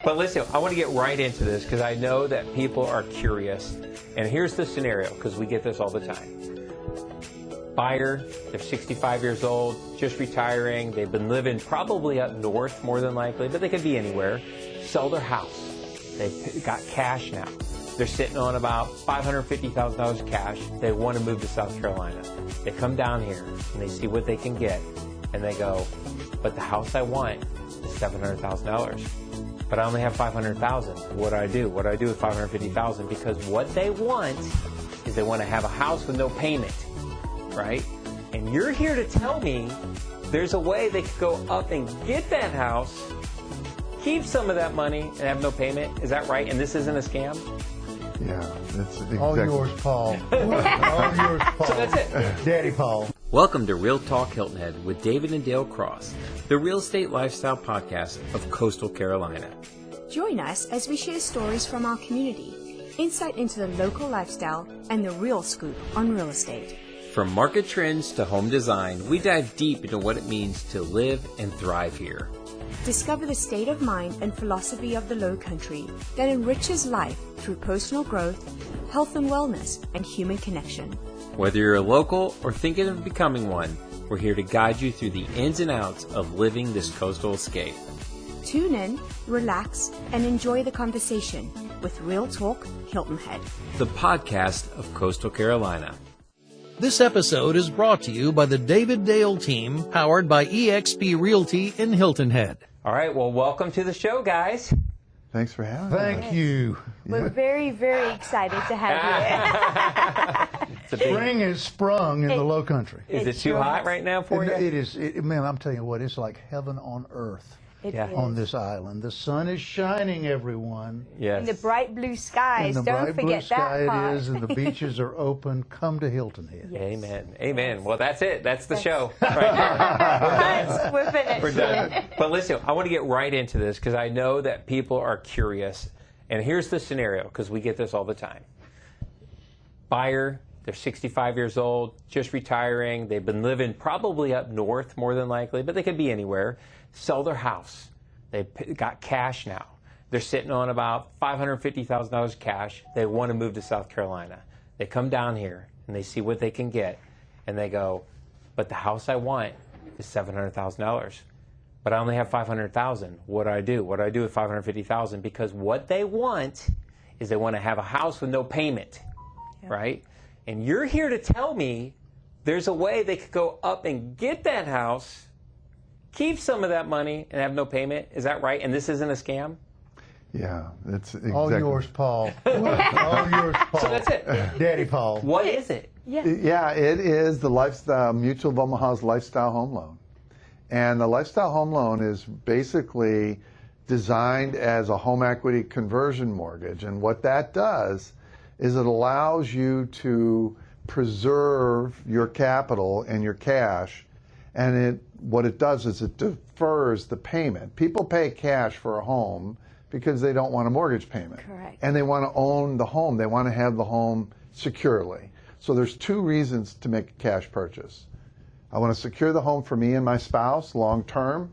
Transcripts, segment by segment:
But listen, I want to get right into this because I know that people are curious. And here's the scenario, because we get this all the time. Buyer, they're 65 years old, just retiring. They've been living probably up north more than likely, but they could be anywhere. Sell their house. They've got cash now. They're sitting on about $550,000 cash. They want to move to South Carolina. They come down here and they see what they can get. And they go, but the house I want is $700,000. But I only have $500,000. What do I do? What do I do with $550,000? Because what they want is they want to have a house with no payment, right? And you're here to tell me there's a way they could go up and get that house, keep some of that money, and have no payment. Is that right? And this isn't a scam? Yeah, that's exactly. All yours, Paul. All yours, Paul. So that's it. Daddy Paul. Welcome to Real Talk Hilton Head with David and Dale Cross, the real estate lifestyle podcast of Coastal Carolina. Join us as we share stories from our community, insight into the local lifestyle, and the real scoop on real estate. From market trends to home design, we dive deep into what it means to live and thrive here. Discover the state of mind and philosophy of the Lowcountry that enriches life through personal growth, health and wellness, and human connection. Whether you're a local or thinking of becoming one, we're here to guide you through the ins and outs of living this coastal escape. Tune in, relax, and enjoy the conversation with Real Talk Hilton Head, the podcast of Coastal Carolina. This episode is brought to you by the David Dale team, powered by eXp Realty in Hilton Head. All right, well, welcome to the show, guys. Thanks for having us. Thank you. We're very, very excited to have you. Spring has sprung in the Lowcountry. Is it too hot right now for you? It is. Man, I'm telling you what, it's like heaven on earth on this island. The sun is shining, everyone. Yes. In the bright blue skies. In the Don't bright blue forget sky that part. it is, and the beaches are open. Come to Hilton Head. Amen. Amen. Well, that's it. That's the show right now. We're finished. We're done. But listen, I want to get right into this because I know that people are curious. And here's the scenario, because we get this all the time. Buyer, they're 65 years old, just retiring. They've been living probably up north more than likely, but they could be anywhere. Sell their house. They've got cash now. They're sitting on about $550,000 cash. They want to move to South Carolina. They come down here and they see what they can get. And they go, but the house I want is $700,000. But I only have $500,000. What do I do? What do I do with $550,000? Because what they want is they want to have a house with no payment, right? And you're here to tell me there's a way they could go up and get that house, keep some of that money, and have no payment. Is that right? And this isn't a scam? Yeah, that's exactly. All yours, Paul. All yours, Paul. So that's it. Daddy Paul. What is it? Yeah, it is the lifestyle Mutual of Omaha's lifestyle home loan. And the lifestyle home loan is basically designed as a home equity conversion mortgage. And what that does is it allows you to preserve your capital and your cash. And what it does is it defers the payment. People pay cash for a home because they don't want a mortgage payment. Correct. And they want to own the home. They want to have the home securely. So there's two reasons to make a cash purchase. I want to secure the home for me and my spouse long term.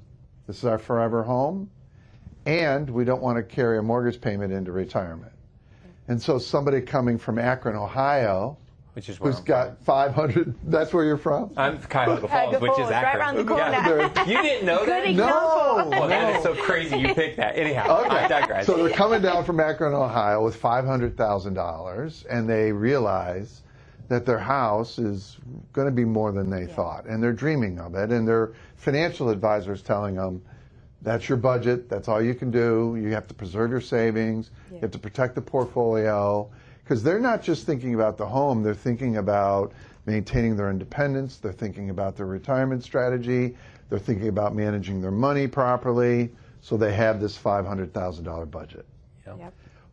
This is our forever home. And we don't want to carry a mortgage payment into retirement. And so somebody coming from Akron, Ohio, Which is where who's I'm got 500, that's where you're from? I'm Cuyahoga Falls, which is Falls, right Akron. around the corner. Yeah. You didn't know that? Good No. Oh, that is so crazy you picked that. Anyhow, I digress. So they're coming down from Akron, Ohio with $500,000, and they realize that their house is going to be more than they thought, and they're dreaming of it, and their financial advisors telling them, that's your budget, that's all you can do, you have to preserve your savings, you have to protect the portfolio, because they're not just thinking about the home, they're thinking about maintaining their independence, they're thinking about their retirement strategy, they're thinking about managing their money properly, so they have this $500,000 budget.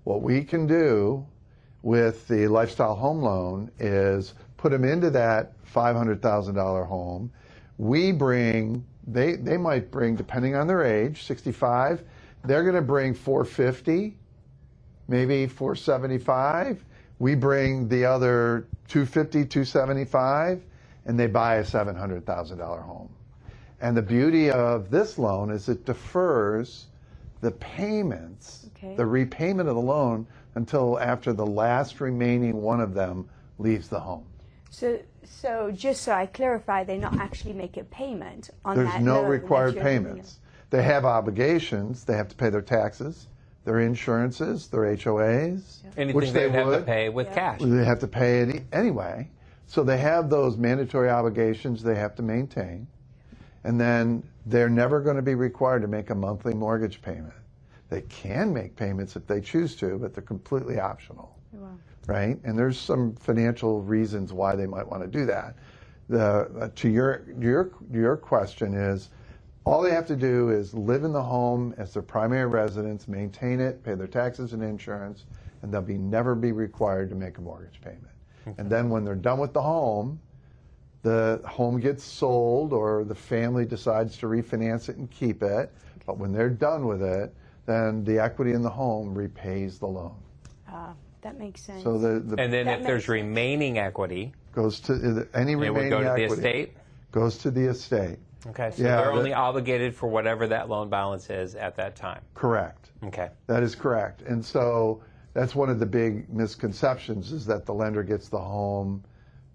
What we can do with the lifestyle home loan is put them into that $500,000 home. We bring, they might bring, depending on their age, 65, they're going to bring 450, maybe 475. We bring the other 250, 275, and they buy a $700,000 home. And the beauty of this loan is it defers the payments, the repayment of the loan, until after the last remaining one of them leaves the home. So just so I clarify, they not actually make a payment on There's that no loan that required you're payments. They have obligations. They have to pay their taxes, their insurances, their HOAs, Anything which they they have to would. pay with cash. They have to pay it anyway. So they have those mandatory obligations they have to maintain. And then they're never going to be required to make a monthly mortgage payment. They can make payments if they choose to, but they're completely optional. Wow. Right? And there's some financial reasons why they might want to do that. To your question is, all they have to do is live in the home as their primary residence, maintain it, pay their taxes and insurance, and they'll never be required to make a mortgage payment. And then when they're done with the home gets sold, or the family decides to refinance it and keep it. But when they're done with it, then the equity in the home repays the loan. That makes sense. So and then if there's remaining equity, goes to any remaining it would go to equity the estate? Goes to the estate. Okay, so they're only obligated for whatever that loan balance is at that time. Correct. Okay. That is correct. And so that's one of the big misconceptions, is that the lender gets the home,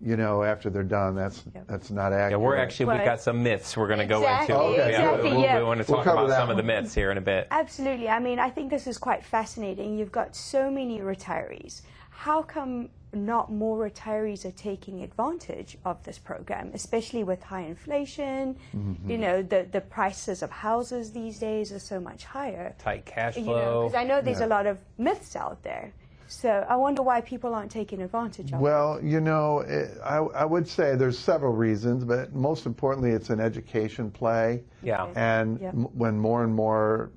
after they're done. That's not accurate. Yeah, we've got some myths we're going to go into. We want to talk about some of the myths here in a bit. Absolutely. I mean, I think this is quite fascinating. You've got so many retirees. How come not more retirees are taking advantage of this program, especially with high inflation? The prices of houses these days are so much higher. Tight cash flow. Because I know there's a lot of myths out there. So I wonder why people aren't taking advantage of it. Well, I would say there's several reasons, but most importantly, it's an education play. Yeah. And when more and more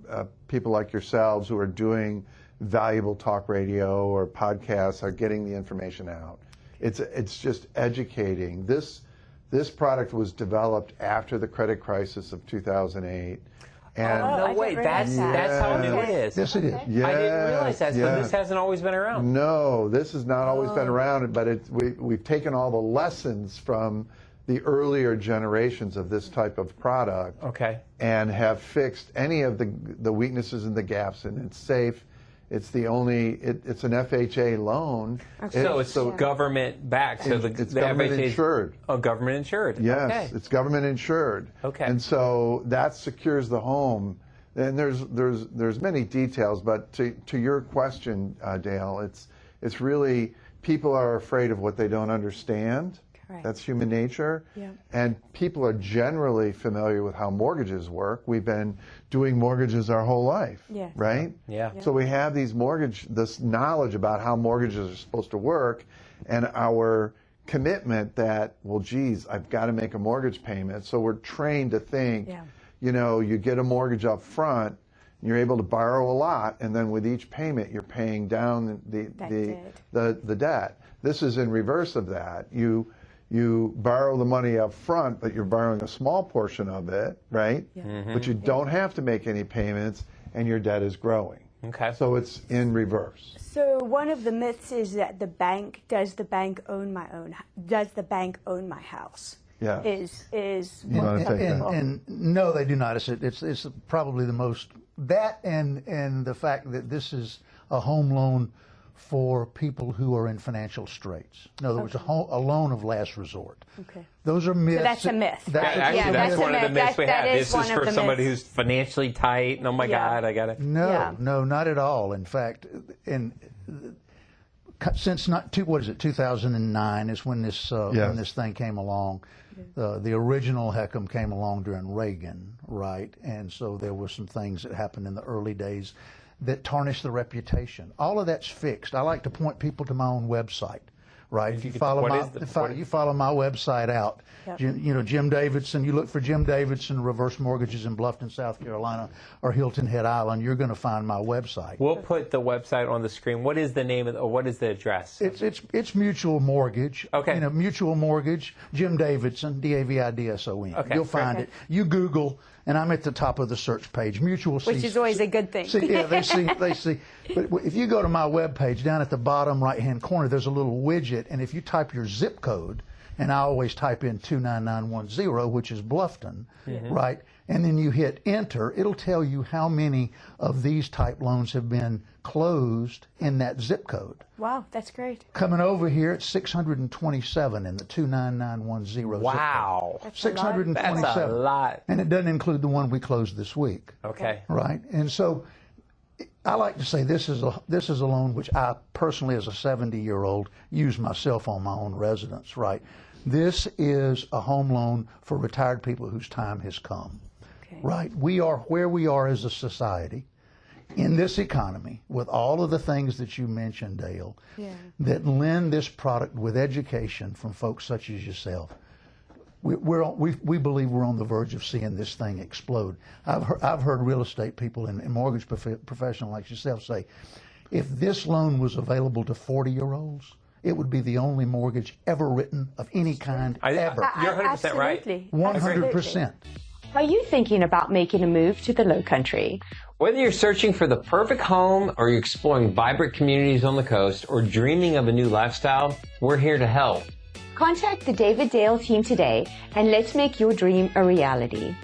people like yourselves who are doing valuable talk radio or podcasts are getting the information out, it's just educating. This product was developed after the credit crisis of 2008. And no, wait, that's how new it is. Yes, it is. Yes, I didn't realize that, so this hasn't always been around. No, this has not always been around, but we've taken all the lessons from the earlier generations of this type of product, and have fixed any of the weaknesses and the gaps, and it's safe. It's it's an FHA loan. So it's government backed. So it's government insured. Oh, government insured. Yes, it's government insured. Okay. And so that secures the home. And there's many details, but to your question, Dale, it's really, people are afraid of what they don't understand. Correct. That's human nature. Yeah. And people are generally familiar with how mortgages work. We've been doing mortgages our whole life, right? Yeah. So we have this knowledge about how mortgages are supposed to work, and our commitment that, well, geez, I've got to make a mortgage payment. So we're trained to think, you get a mortgage up front, and you're able to borrow a lot, and then with each payment, you're paying down the debt. This is in reverse of that. You borrow the money up front, but you're borrowing a small portion of it, right? Yeah. Mm-hmm. But you don't have to make any payments, and your debt is growing. Okay. So it's in reverse. So one of the myths is that does the bank own my house? Yeah. Is You want to take that? And no, they do not. It's probably the most, that and the fact that this is a home loan for people who are in financial straits. In other words, a loan of last resort. Okay. Those are myths. So that's a myth. That's one of the myths we have. This is for somebody who's financially tight, and oh my God, I got it. No, not at all. In fact, since 2009 is when this thing came along. The original HECM came along during Reagan, right? And so there were some things that happened in the early days that tarnished the reputation. All of that's fixed. I like to point people to my own website, right? If you follow my website out, Jim Davidson, you look for Jim Davidson Reverse Mortgages in Bluffton, South Carolina, or Hilton Head Island, you're going to find my website. We'll put the website on the screen. What is the name or what is the address? It's Mutual Mortgage. Okay. Mutual Mortgage, Jim Davidson, Davidson. Okay. You'll find it. You Google, and I'm at the top of the search page. Which is always a good thing. They see. But if you go to my webpage, down at the bottom right-hand corner, there's a little widget, and if you type your zip code, and I always type in 29910, which is Bluffton, right? and then you hit enter, it'll tell you how many of these type loans have been closed in that zip code. Wow, that's great. Coming over here, it's 627 in the 29910 Wow. zip code. 627. That's a lot. And it doesn't include the one we closed this week. Okay. Right? And so I like to say this is a loan which I personally, as a 70-year-old, use myself on my own residence, right? This is a home loan for retired people whose time has come, right? We are where we are as a society in this economy with all of the things that you mentioned, Dale, that lend this product with education from folks such as yourself. We believe we're on the verge of seeing this thing explode. I've heard real estate people and mortgage professionals like yourself say, if this loan was available to 40-year-olds, it would be the only mortgage ever written of any kind ever. You're 100% right. 100%. Are you thinking about making a move to the Lowcountry? Whether you're searching for the perfect home or you're exploring vibrant communities on the coast or dreaming of a new lifestyle, we're here to help. Contact the David Dale team today and let's make your dream a reality.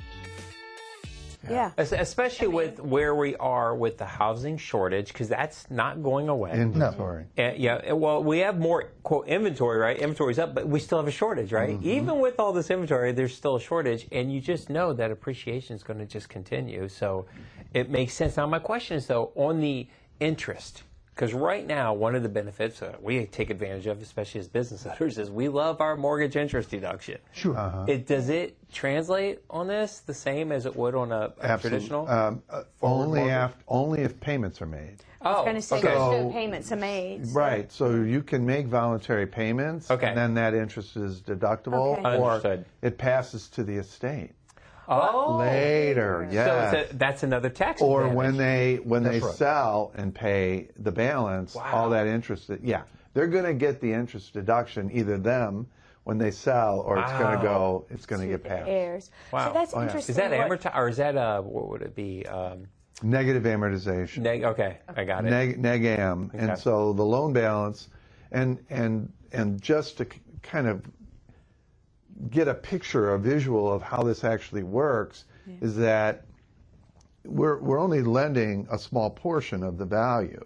Yeah. Especially with where we are with the housing shortage, because that's not going away. Inventory. Well, we have more, quote, inventory, right? Inventory's up, but we still have a shortage, right? Even with all this inventory, there's still a shortage, and you just know that appreciation is going to just continue. So it makes sense. Now, my question is, though, on the interest, because right now, one of the benefits we take advantage of, especially as business owners, is we love our mortgage interest deduction. Sure. Does it translate on this the same as it would on a traditional? Only if payments are made. I was going to say, okay. no payments are made. So. Right, so you can make voluntary payments, and then that interest is deductible, or Understood. it passes to the estate. Oh, Later, yes. So that's another tax Or advantage. when they right. sell and pay the balance, all that interest, they're going to get the interest deduction, either them when they sell, or it's going to get passed. Heirs. Wow. So that's interesting. Is that amortized, or is that what would it be? Negative amortization. Okay, I got it. Neg am, and so the loan balance, and just to kind of get a picture, a visual of how this actually works, is that we're only lending a small portion of the value,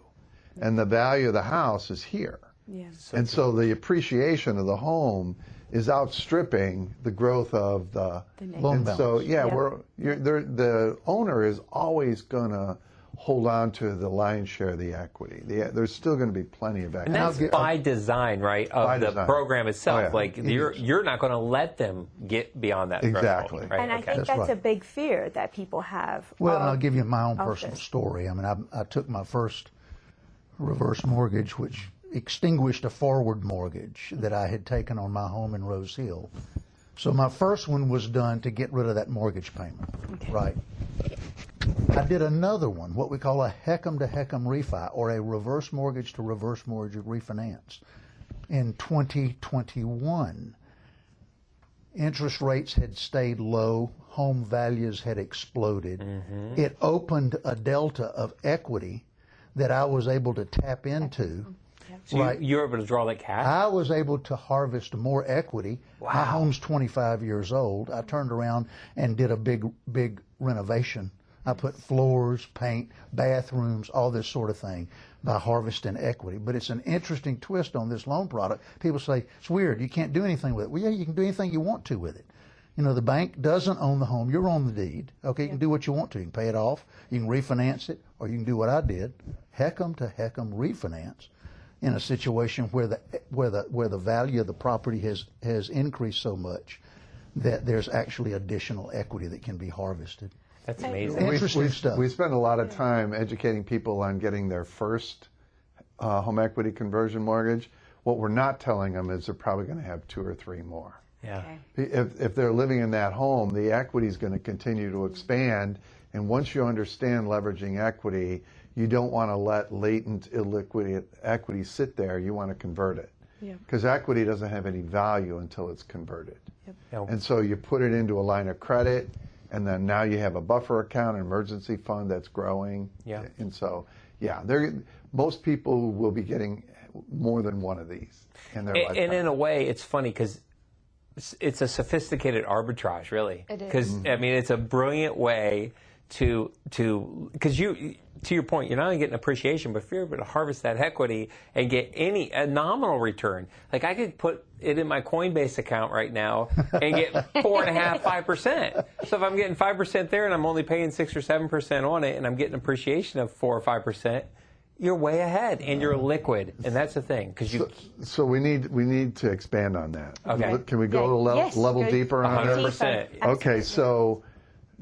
and the value of the house is here. Yeah. So the appreciation of the home is outstripping the growth of the loan balance. So the owner is always going to hold on to the lion's share of the equity. There's still going to be plenty of equity. And that's by design, right, of the program itself. Oh, yeah. Like, you're not going to let them get beyond that Exactly. threshold. Right? And I think that's a big fear that people have. Well, and I'll give you my own personal story. I mean, I took my first reverse mortgage, which extinguished a forward mortgage that I had taken on my home in Rose Hill. So my first one was done to get rid of that mortgage payment, right? I did another one, what we call a HECM to HECM refi, or a reverse mortgage to reverse mortgage refinance, in 2021. Interest rates had stayed low, home values had exploded. It opened a delta of equity that I was able to tap into. So you were able to draw that cash? I was able to harvest more equity. Wow. My home's 25 years old. I turned around and did a big renovation. I put floors, paint, bathrooms, all this sort of thing by harvesting equity. But it's an interesting twist on this loan product. People say, it's weird, you can't do anything with it. Well, yeah, you can do anything you want to with it. You know, the bank doesn't own the home. You're on the deed. Okay, you can do what you want to. You can pay it off, you can refinance it, or you can do what I did, HECM to HECM refinance, in a situation where the value of the property has increased so much that there's actually additional equity that can be harvested. That's amazing. Interesting stuff. We spend a lot of time educating people on getting their first home equity conversion mortgage. What we're not telling them is they're probably going to have 2 or 3 more. Yeah. If they're living in that home, the equity is going to continue to expand. And once you understand leveraging equity, you don't want to let latent illiquid equity sit there. You want to convert it. Because equity doesn't have any value until it's converted. And so you put it into a line of credit, and then now you have a buffer account, an emergency fund that's growing. And so, most people will be getting more than one of these in their lifetime. And in a way, it's funny because it's a sophisticated arbitrage, really. It is. Because, I mean, it's a brilliant way to because to your point, you're not only getting appreciation, but if you're able to harvest that equity and get a nominal return. Like I could put it in my Coinbase account right now and get 4.5%, 5%. So if I'm getting 5% there and I'm only paying 6 or 7% on it, and I'm getting appreciation of 4 or 5%, you're way ahead and you're liquid, and that's the thing because you. So we need to expand on that. Okay. Can we go a Yes, level go deeper on it? 100%. Okay, so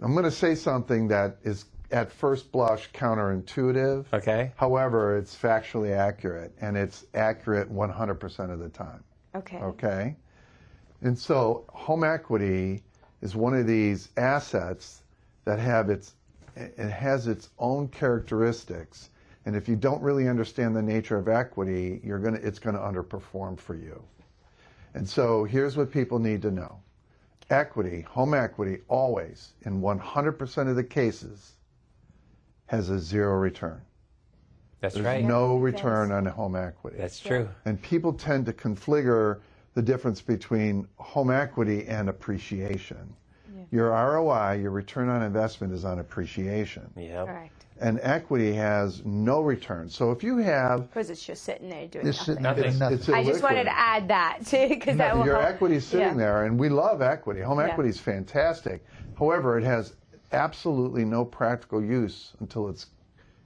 I'm going to say something that is at first blush counterintuitive. Okay. However, it's factually accurate, and it's accurate 100% of the time. Okay. Okay. And so home equity is one of these assets that has its own characteristics. And if you don't really understand the nature of equity, it's going to underperform for you. And so here's what people need to know. Equity, home equity, always, in 100% of the cases, has a zero return. That's There's right. no return on home equity. That's true. And people tend to configure the difference between home equity and appreciation. Yeah. Your ROI, your return on investment, is on appreciation. Yeah. Correct. And equity has no return. So if you have Because it's just sitting there doing It's nothing. Nothing. it's I just illiquid. wanted to add that too, because that will Your help. equity's sitting Yeah. there, and we love equity. Home Yeah. equity is fantastic. However, it has absolutely no practical use until it's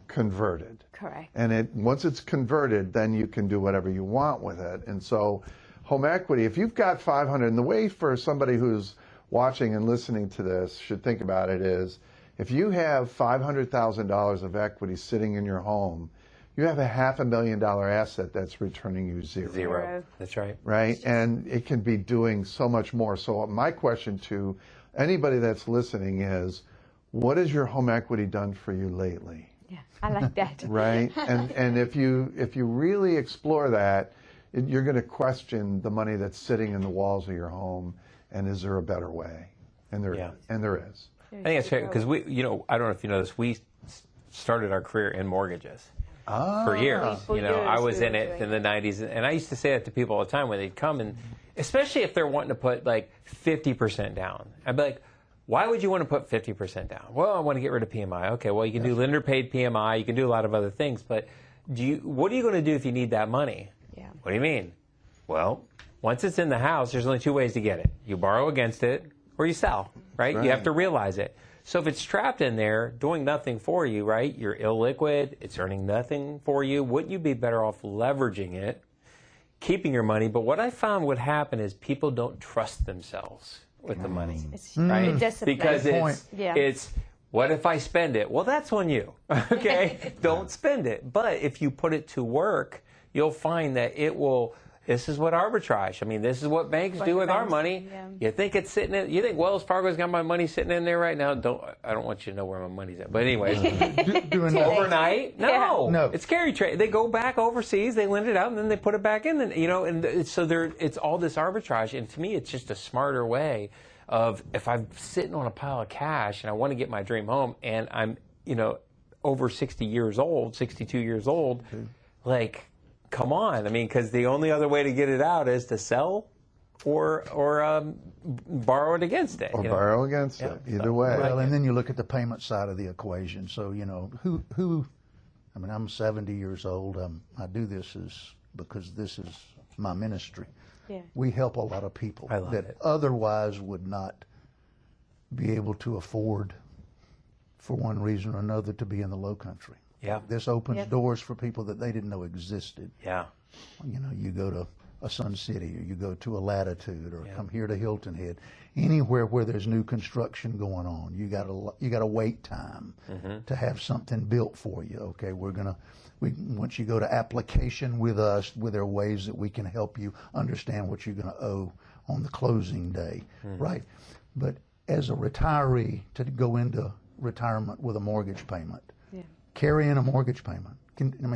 converted. Correct. And once it's converted, then you can do whatever you want with it. And so home equity, if you've got 500, and the way for somebody who's watching and listening to this should think about it is, if you have $500,000 of equity sitting in your home, you have a $500,000 asset that's returning you zero. Zero. That's right. Right? And it can be doing so much more. So my question to anybody that's listening is, what has your home equity done for you lately? Yeah, I like that. Right? And if you really explore that, you're going to question the money that's sitting in the walls of your home, and is there a better way? And there Yeah. is. And there is. I think it's fair because I don't know if you know this, we started our career in mortgages for years. For I was years in we were it doing in the 90s, and I used to say that to people all the time when they'd come, and especially if they're wanting to put like 50% down. I'd be like, why would you want to put 50% down? Well, I want to get rid of PMI. Okay, well, you can do lender paid PMI, you can do a lot of other things, but what are you going to do if you need that money? Yeah. What do you mean? Well, once it's in the house, there's only two ways to get it. You borrow against it, or you sell, right? Right. You have to realize it. So if it's trapped in there, doing nothing for you, right? You're illiquid, it's earning nothing for you. Wouldn't you be better off leveraging it, keeping your money? But what I found would happen is people don't trust themselves with the money, It's right? discipline. Because Good it's what if I spend it? Well, that's on you, okay? Don't spend it. But if you put it to work, you'll find that it will. This is what arbitrage. I mean, this is what banks do with our money. Yeah. You think it's sitting in? You think Wells Fargo's got my money sitting in there right now? I don't want you to know where my money's at. But anyways, Doing that. overnight? No, Yeah. No. It's carry trade. They go back overseas, they lend it out, and then they put it back in. And so it's all this arbitrage. And to me, it's just a smarter way of if I'm sitting on a pile of cash and I want to get my dream home, and I'm over 60 years old, 62 years old, like. Come on, I mean, because the only other way to get it out is to sell or borrow it against it. Or borrow against it. Either way. Well, and then you look at the payment side of the equation. So, I mean, I'm 70 years old. I do this because this is my ministry. Yeah. We help a lot of people I love that it. otherwise would not be able to afford, for one reason or another, to be in the Lowcountry. Yeah. This opens doors for people that they didn't know existed. Yeah. You go to a Sun City, or you go to a Latitude, or come here to Hilton Head. Anywhere where there's new construction going on, you got a wait time to have something built for you. Okay, once you go to application with us, there are ways that we can help you understand what you're going to owe on the closing day, right? But as a retiree, to go into retirement with a mortgage payment. Carrying a mortgage payment.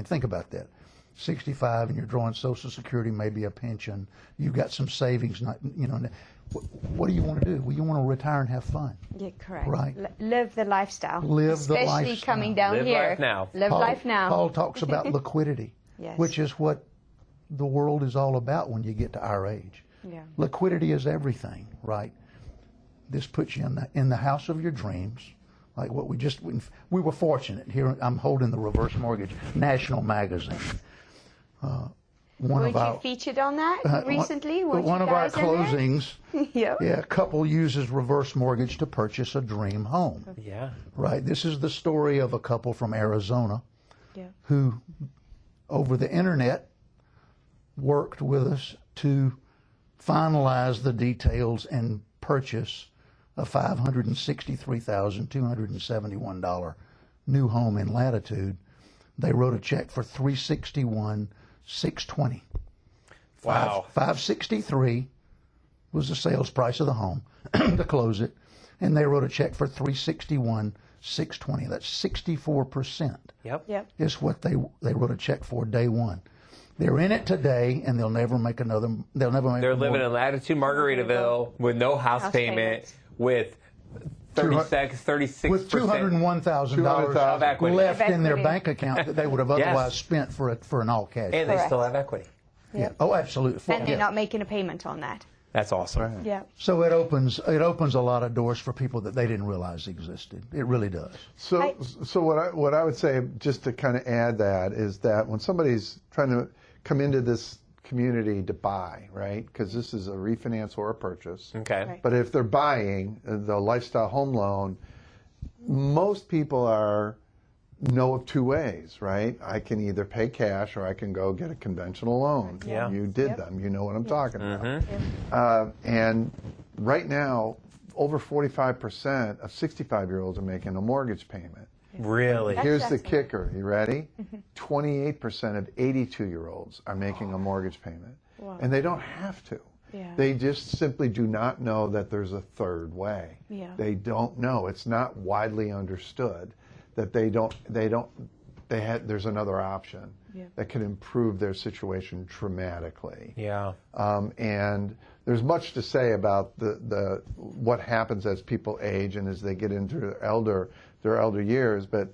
Think about that. 65 and you're drawing Social Security, maybe a pension. You've got some savings. What do you want to do? Well, you want to retire and have fun. Yeah, correct. Right. Live the lifestyle. Live the Especially lifestyle. coming down Live here. life now. Live life now. Paul talks about liquidity, Yes. which is what the world is all about when you get to our age. Yeah. Liquidity is everything, right? This puts you in the house of your dreams, like what we were fortunate. Here I'm holding the Reverse Mortgage National Magazine. Weren't you featured on that recently? One of our closings, yeah, a couple uses reverse mortgage to purchase a dream home. Yeah. Right. This is the story of a couple from Arizona who, over the internet, worked with us to finalize the details and purchase a $563,271 new home in Latitude. They wrote a check for $361,620. Wow. 563 was the sales price of the home to close it, and they wrote a check for $361,620. That's 64%. Yep. Is what they wrote a check for day one. They're in it today, and they'll never make another. They'll never make. They're living in Latitude, Margaritaville, with no house payment, with 36% with $201,000 of equity left in their bank account that they would have otherwise spent for an all cash. And they still have equity. Yeah. Oh, absolutely. And they're not making a payment on that. That's awesome. Right. Yeah. So it opens a lot of doors for people that they didn't realize existed. It really does. So what I would say, just to kind of add that, is that when somebody's trying to come into this community to buy, right? Because this is a refinance or a purchase. Okay. Right. But if they're buying the lifestyle home loan, most people know of two ways, right? I can either pay cash or I can go get a conventional loan. Yeah. You did them. You know what I'm talking about. And right now, over 45% of 65-year-olds are making a mortgage payment. Really? Here's the kicker. You ready? 28% of 82-year-olds are making a mortgage payment. Wow. And they don't have to. Yeah. They just simply do not know that there's a third way. Yeah. They don't know. It's not widely understood that there's another option that can improve their situation dramatically. Yeah. And there's much to say about the what happens as people age and as they get into their elder years, but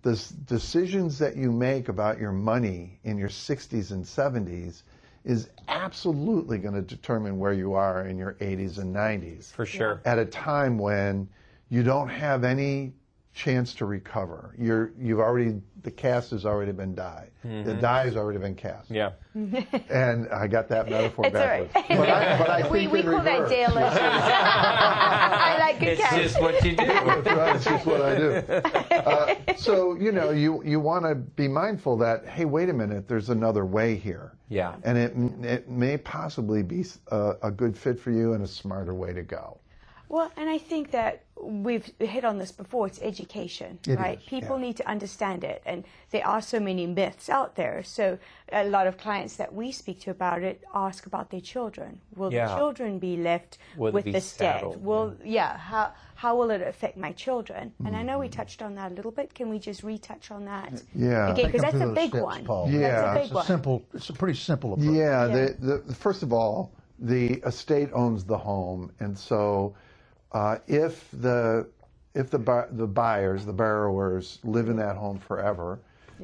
the decisions that you make about your money in your 60s and 70s is absolutely going to determine where you are in your 80s and 90s. For sure. At a time when you don't have any chance to recover. The cast has already been dyed. The die has already been cast. Yeah. And I got that metaphor backwards. All right. But I think we call that Dale issues. I like good It's cast. just what you do. That's right. It's just what I do. So, you want to be mindful that, hey, wait a minute, there's another way here. Yeah. And it may possibly be a good fit for you and a smarter way to go. Well, and I think that we've hit on this before, it's education, right? People need to understand it, and there are so many myths out there. So a lot of clients that we speak to about it ask about their children. Will the children be left with this debt? How will it affect my children? And I know we touched on that a little bit. Can we just retouch on that? Yeah. Again, because that's a big one. Paul. Yeah. That's a big one. It's a pretty simple approach. Yeah. First of all, the estate owns the home, and so if the buyers, the borrowers, live in that home forever,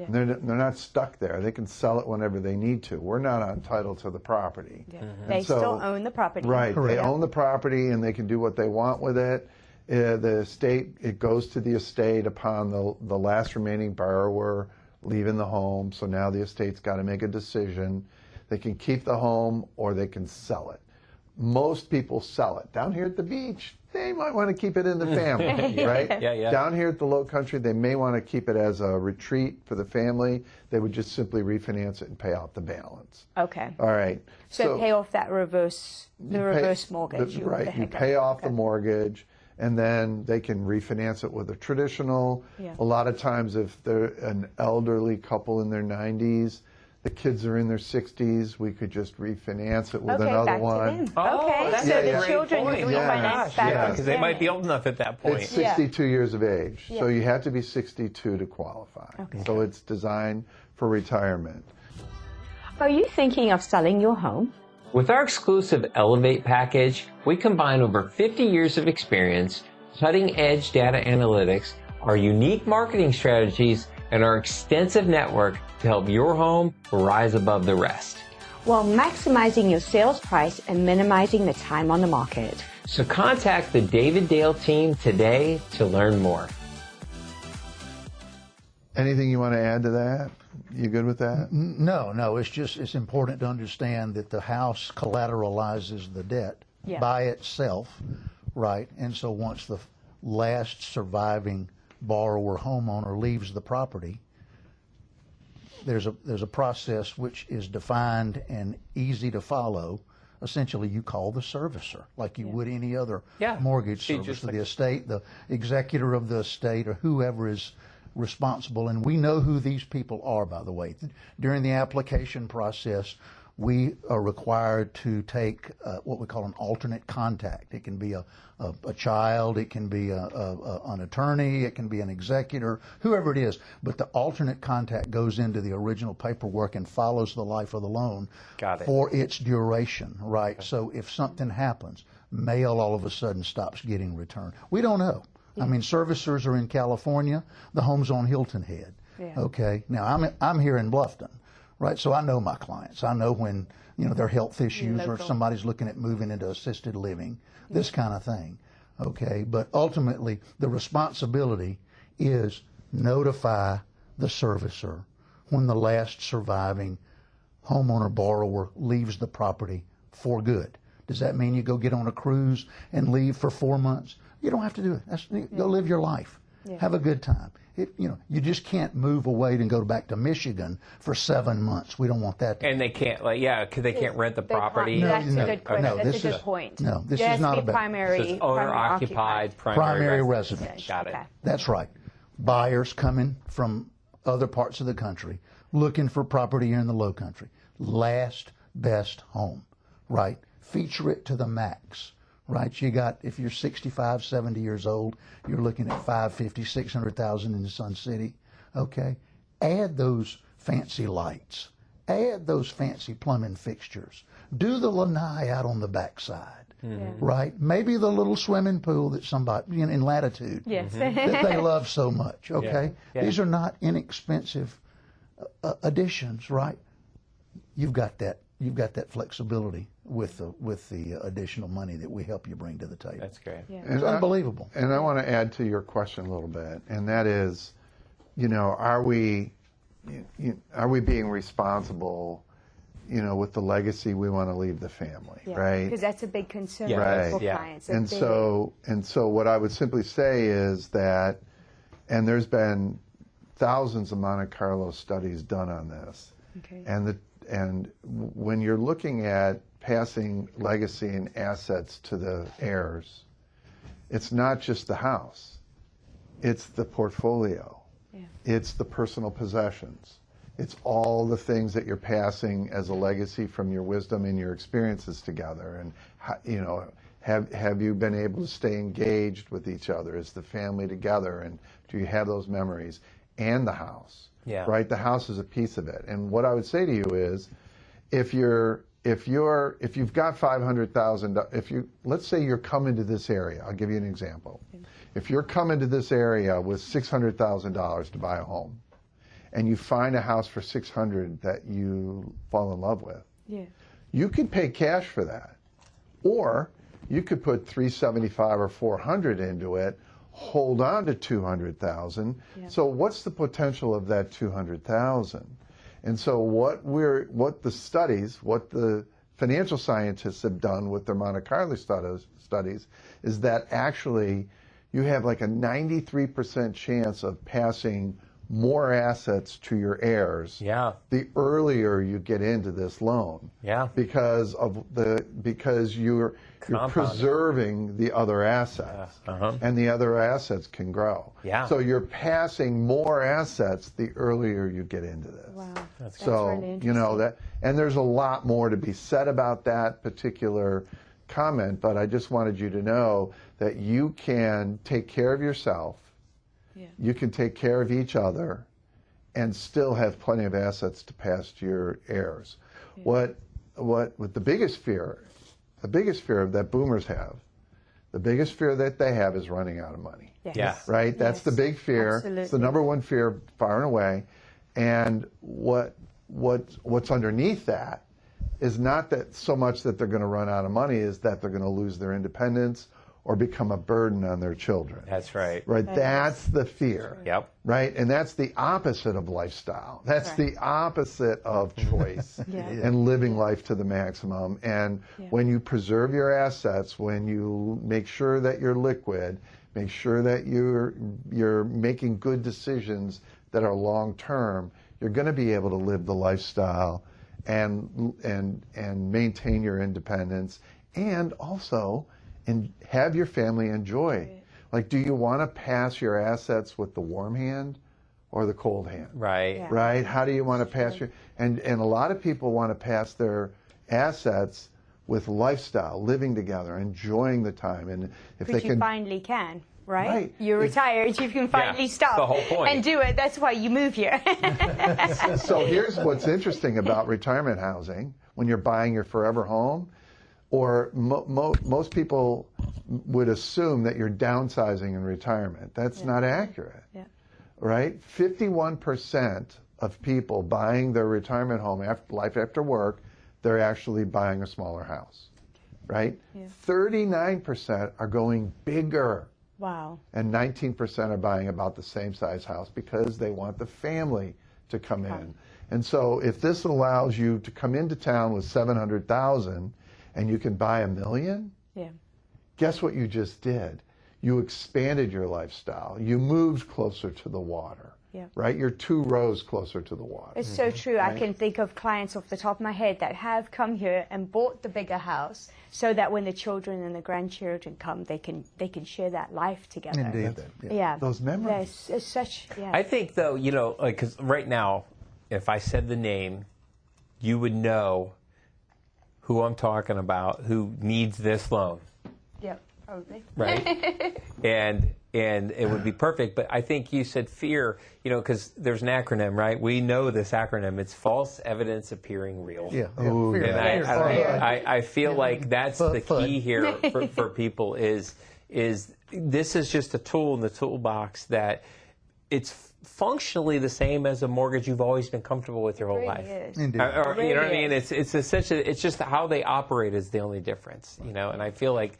they're not stuck there. They can sell it whenever they need to. We're not entitled to the property. Yeah. They still own the property. Right. Correct. They own the property, and they can do what they want with it. The estate, it goes to the estate upon the last remaining borrower leaving the home. So now the estate's got to make a decision. They can keep the home or they can sell it. Most people sell it. Down here at the beach, they might want to keep it in the family, right? Yeah. Down here at the Lowcountry, they may want to keep it as a retreat for the family. They would just simply refinance it and pay out the balance. Okay. All right. So pay off that reverse mortgage. Right. You pay off the mortgage, and then they can refinance it with a traditional. Yeah. A lot of times, if they're an elderly couple in their 90s, the kids are in their 60s, we could just refinance it with another back one. To them. Oh, okay, that's so a the great children point. can refinance back Because they might be old enough at that point. It's 62 years of age, so you have to be 62 to qualify. Okay. So it's designed for retirement. Are you thinking of selling your home? With our exclusive Elevate package, we combine over 50 years of experience, cutting-edge data analytics, our unique marketing strategies, and our extensive network to help your home rise above the rest. while maximizing your sales price and minimizing the time on the market. So contact the David Dale team today to learn more. Anything you want to add to that? You good with that? No. It's important to understand that the house collateralizes the debt by itself, right? And so once the last surviving borrower homeowner leaves the property, there's a process which is defined and easy to follow. Essentially, you call the servicer like you would any other mortgage servicer, the estate, the executor of the estate, or whoever is responsible. And we know who these people are, by the way. During the application process, we are required to take what we call an alternate contact. It can be a child, it can be an attorney, it can be an executor, whoever it is. But the alternate contact goes into the original paperwork and follows the life of the loan for its duration, right? Okay. So if something happens, mail all of a sudden stops getting returned. We don't know. I mean, servicers are in California. The home's on Hilton Head. Okay. Now I'm here in Bluffton. Right, so I know my clients. I know when there are health issues or if somebody's looking at moving into assisted living, this kind of thing. Okay, but ultimately the responsibility is notify the servicer when the last surviving homeowner borrower leaves the property for good. Does that mean you go get on a cruise and leave for 4 months? You don't have to do it. Go live your life. Have a good time. You just can't move away and go back to Michigan for 7 months. We don't want that. And they can't, because they can't rent the property. That's a good question. That's a good point. No, this is not about primary owner-occupied primary residence. Got it. That's right. Buyers coming from other parts of the country looking for property here in the Lowcountry. Last best home, right? Feature it to the max. Right, you got, if you're 65, 70 years old, you're looking at $550,000, $600,000 in the Sun City. Okay, add those fancy lights, add those fancy plumbing fixtures. Do the lanai out on the backside. Right, maybe the little swimming pool that somebody in Latitude that they love so much. Okay, these are not inexpensive additions. Right, you've got that flexibility with the additional money that we help you bring to the table. That's great. It's unbelievable. And I want to add to your question a little bit, and that is, are we being responsible, with the legacy we want to leave the family, right? Because that's a big concern for clients. And so what I would simply say is that, and there's been thousands of Monte Carlo studies done on this, and when you're looking at passing legacy and assets to the heirs, it's not just the house, it's the portfolio, it's the personal possessions, it's all the things that you're passing as a legacy from your wisdom and your experiences together. And have you been able to stay engaged with each other? Is the family together, and do you have those memories? And the house. Right? The house is a piece of it. And what I would say to you is, if you've got $500,000, let's say you're coming to this area, I'll give you an example. If you're coming to this area with $600,000 to buy a home, and you find a house for $600,000 that you fall in love with, you could pay cash for that, or you could put $375,000 or $400,000 into it, hold on to $200,000. So what's the potential of that $200,000? And so what the financial scientists have done with their Monte Carlo studies is that actually you have like a 93% chance of passing more assets to your heirs the earlier you get into this loan. Because you're preserving the other assets. And the other assets can grow. So you're passing more assets the earlier you get into this. Wow. That's really interesting. And there's a lot more to be said about that particular comment, but I just wanted you to know that you can take care of yourself. You can take care of each other and still have plenty of assets to pass to your heirs. What the biggest fear that boomers have, the biggest fear that they have is running out of money. Right? That's the big fear. Absolutely. It's the number one fear far and away. And what's underneath that is not that so much that they're going to run out of money, is that they're going to lose their independence or become a burden on their children. That's right. Right. That's the fear. Yep. Right. And that's the opposite of lifestyle. That's the opposite of choice and living life to the maximum. And when you preserve your assets, when you make sure that you're liquid, make sure that you're making good decisions that are long term, you're going to be able to live the lifestyle and maintain your independence, and also have your family enjoy. Like, do you want to pass your assets with the warm hand or the cold hand? Right. Right? How do you want to pass your... And a lot of people want to pass their assets with lifestyle, living together, enjoying the time. And if Which they can... you finally can. Right? Right. You're retired, you can finally stop the whole point. and do it. That's why you move here. So here's what's interesting about retirement housing. When you're buying your forever home, or most people would assume that you're downsizing in retirement. That's not accurate. Right? 51% of people buying their retirement home, life after work, they're actually buying a smaller house. Right? 39% are going bigger. Wow. And 19% are buying about the same size house because they want the family to come in. And so if this allows you to come into town with $700,000 and you can buy $1 million, guess what you just did? You expanded your lifestyle. You moved closer to the water. Right? You're 2 rows closer to the water. It's so true. Right? I can think of clients off the top of my head that have come here and bought the bigger house so that when the children and the grandchildren come, they can share that life together. Indeed. Those memories. It's such, I think, though, you know, like, 'cause right now, if I said the name, you would know who I'm talking about, who needs this loan. Yep, probably. Right? and it would be perfect. But I think you said fear, you know, because there's an acronym, right? We know this acronym. It's false evidence appearing real. Ooh, And I feel like that's the key here for people is this is just a tool in the toolbox that it's functionally the same as a mortgage you've always been comfortable with your whole life. Indeed. Or, you know what I mean? It's essentially, it's just how they operate is the only difference, you know? And I feel like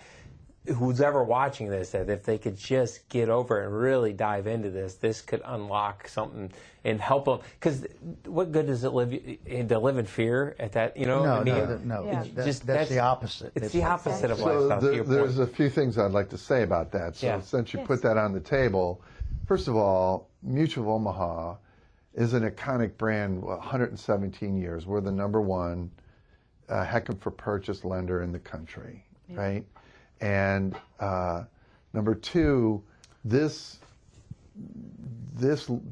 who's ever watching this, that if they could just get over and really dive into this could unlock something and help them. Because what good does it to live in fear at that, you know? No. That's the opposite. It's the opposite of so lifestyle. there's a few things I'd like to say about that. So since you put that on the table, first of all, Mutual of Omaha is an iconic brand, 117 years. We're the #1 HECM for purchase lender in the country, right? And number 2, this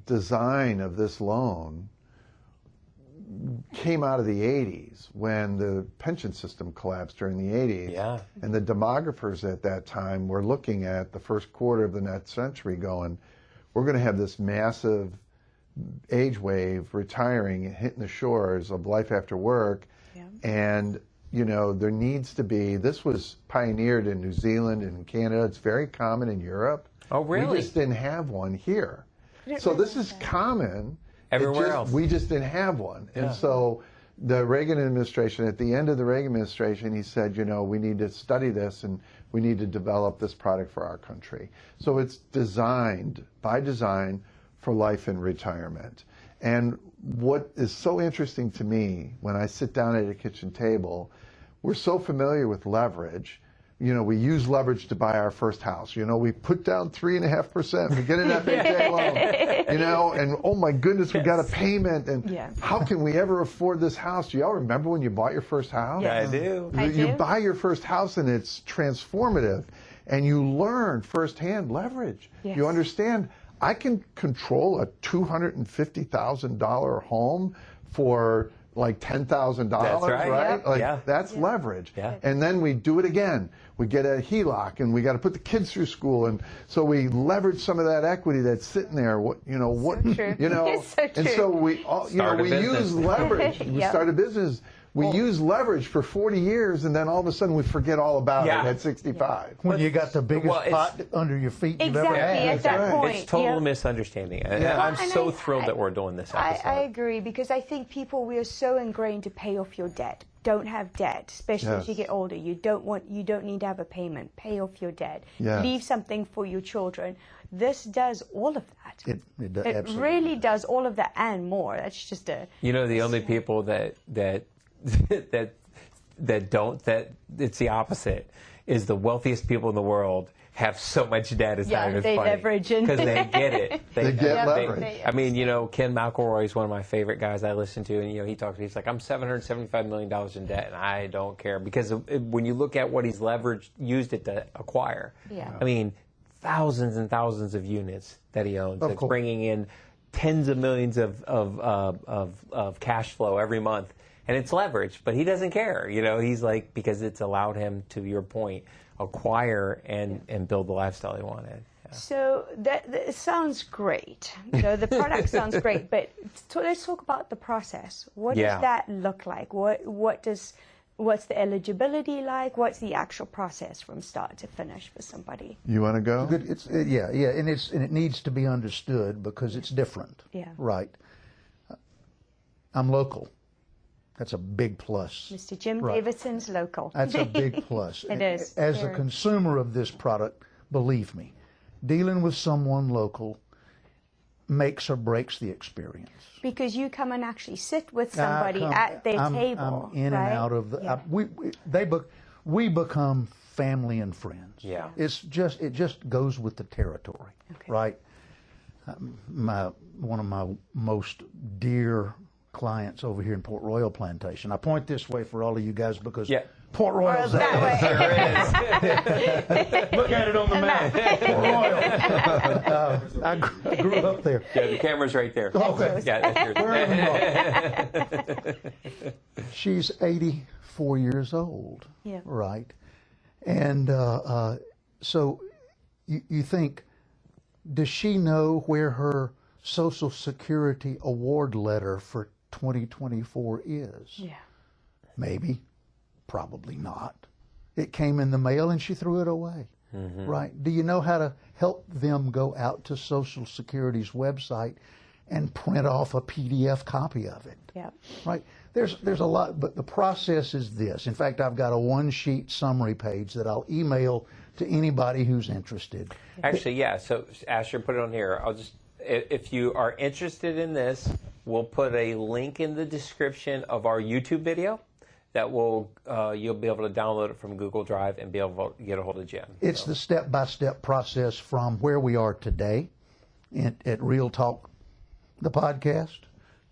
design of this loan came out of the 80s when the pension system collapsed during the 80s. Yeah. And the demographers at that time were looking at the first quarter of the next century going, we're going to have this massive age wave retiring, hitting the shores of life after work. And, you know, there needs to be, this was pioneered in New Zealand and Canada. It's very common in Europe. Oh, really? We just didn't have one here. So this is common. Everywhere else. We just didn't have one. And so the Reagan administration, at the end of the Reagan administration, he said, you know, we need to study this and we need to develop this product for our country. So it's designed, by design, for life and retirement. And what is so interesting to me when I sit down at a kitchen table, we're so familiar with leverage. You know, we use leverage to buy our first house. You know, we put down 3.5%. We get an FHA loan. You know, and oh my goodness, we got a payment. And how can we ever afford this house? Do y'all remember when you bought your first house? Yeah, I do. You buy your first house and it's transformative, and you learn firsthand leverage. You understand, I can control a $250,000 home for like $10,000, That's right? Like that's leverage. And then we do it again. We get a HELOC, and we got to put the kids through school, and so we leverage some of that equity that's sitting there. You know, It's so true. and so we all, we use leverage. We start a business. We use leverage for 40 years, and then all of a sudden we forget all about it at 65. When you got the biggest pot under your feet you've ever had. At that point. It's total misunderstanding. And I'm so thrilled that we're doing this episode. I agree, because I think people, we are so ingrained to pay off your debt. don't have debt, especially as you Yes. get older. You don't need to have a payment. Pay off your debt. Yes. Leave something for your children. This does all of that. It absolutely really does all of that and more. That's just a. You know, the only people that it's the opposite is the wealthiest people in the world have so much debt. It's not even they funny. leverage in. Because they get it. They get leverage. I mean, you know, Ken McElroy is one of my favorite guys I listen to, and you know, he talks. He's like, I'm $775 million in debt, and I don't care because when you look at what he's used it to acquire. Yeah. I mean, thousands and thousands of units that he owns. Of That's course. bringing in tens of millions of cash flow every month, and it's leveraged. But he doesn't care. You know, he's like, because it's allowed him, to your point, acquire and build the lifestyle he wanted. Yeah. So that sounds great. You know, the product sounds great, but let's talk about the process. What does that look like? What's the eligibility like? What's the actual process from start to finish for somebody? You want to go? good. Yeah, and it needs to be understood because it's different. Yeah. Right. I'm local. That's a big plus. Mr. Jim Right. Davidson's local. That's a big plus. It is. As a Very. consumer of this product, believe me, dealing with someone local makes or breaks the experience. Because you come and actually sit with somebody at their table. I'm in right? and out of the. We become family and friends. Yeah. It just goes with the territory, right? One of my most dear clients over here in Port Royal Plantation. I point this way for all of you guys because Port Royal's that way. Look at it on the map. Port Royal. I grew up there. Yeah, the camera's right there. Okay. Yeah, that's yours. She's 84 years old. Yeah. Right. And so you think, does she know where her Social Security award letter for 2024 is? Yeah. Maybe. Probably not. It came in the mail and she threw it away. Mm-hmm. Right. Do you know how to help them go out to Social Security's website and print off a PDF copy of it? Yeah. Right. There's a lot, but the process is this. In fact, I've got a one-sheet summary page that I'll email to anybody who's interested. Actually, yeah. So, Asher, put it on here. If you are interested in this, we'll put a link in the description of our YouTube video that will you'll be able to download it from Google Drive and be able to get a hold of Jim. It's the step-by-step process from where we are today at Real Talk, the podcast,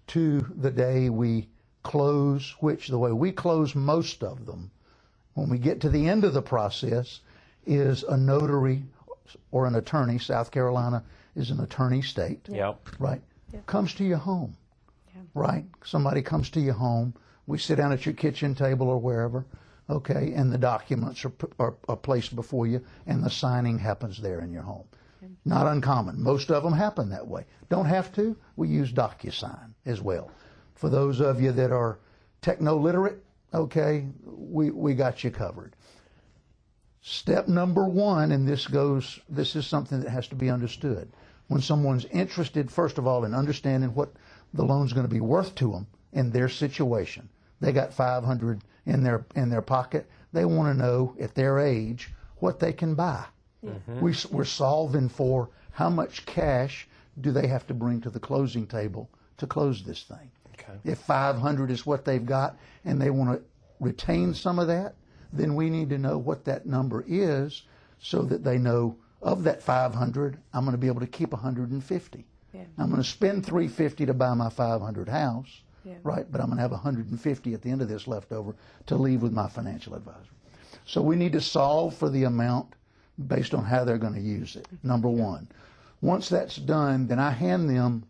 to the day we close, which the way we close most of them, when we get to the end of the process, is a notary or an attorney. South Carolina is an attorney state. Yep. Right? Comes to your home. Right? Somebody comes to your home. We sit down at your kitchen table or wherever, okay, and the documents are placed before you, and the signing happens there in your home. Not uncommon. Most of them happen that way. Don't have to. We use DocuSign as well. For those of you that are techno-literate, okay, we got you covered. Step number one, and this is something that has to be understood. When someone's interested, first of all, in understanding what the loan's going to be worth to them in their situation. They got $500 in their pocket. They want to know at their age what they can buy. Mm-hmm. We're solving for how much cash do they have to bring to the closing table to close this thing. Okay. If $500 is what they've got and they want to retain some of that, then we need to know what that number is so that they know of that $500, I'm going to be able to keep $150. Yeah. I'm going to spend $350 to buy my $500 house, right? But I'm going to have $150 at the end of this left over to leave with my financial advisor. So we need to solve for the amount based on how they're going to use it, number one. Once that's done, then I hand them,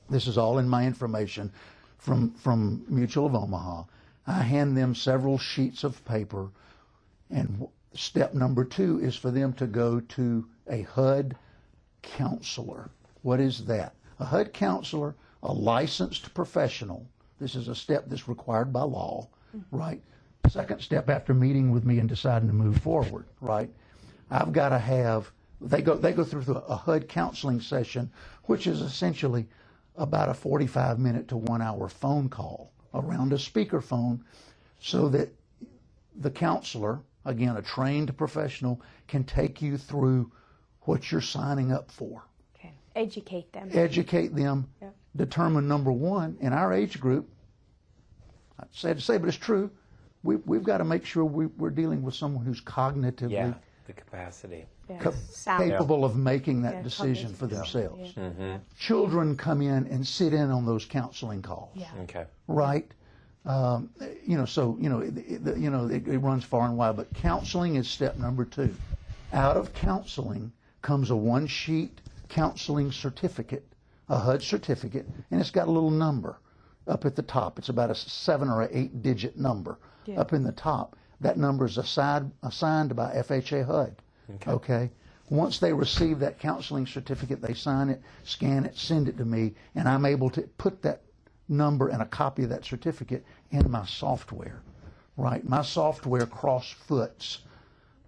this is all in my information from Mutual of Omaha, I hand them several sheets of paper, and step number two is for them to go to a HUD counselor. What is that? A HUD counselor, a licensed professional. This is a step that's required by law, right? Second step after meeting with me and deciding to move forward, right? I've got to have, they go through a HUD counseling session, which is essentially about a 45-minute to 1 hour phone call around a speakerphone so that the counselor, again, a trained professional, can take you through what you're signing up for. Okay. Educate them. Educate them. Yep. Determine, number one, in our age group, I'm sad to say, but it's true, we've got to make sure we're dealing with someone who's cognitively the capacity. capable of making that decision for themselves. Children come in and sit in on those counseling calls. Okay. Right? It runs far and wide, but counseling is step number 2. Out of counseling comes a 1-sheet counseling certificate, a HUD certificate, and it's got a little number up at the top. It's about a 7 or 8-digit number up in the top. That number is assigned by FHA HUD. Okay. Once they receive that counseling certificate, they sign it, scan it, send it to me, and I'm able to put that number and a copy of that certificate in my software. Right. My software cross-foots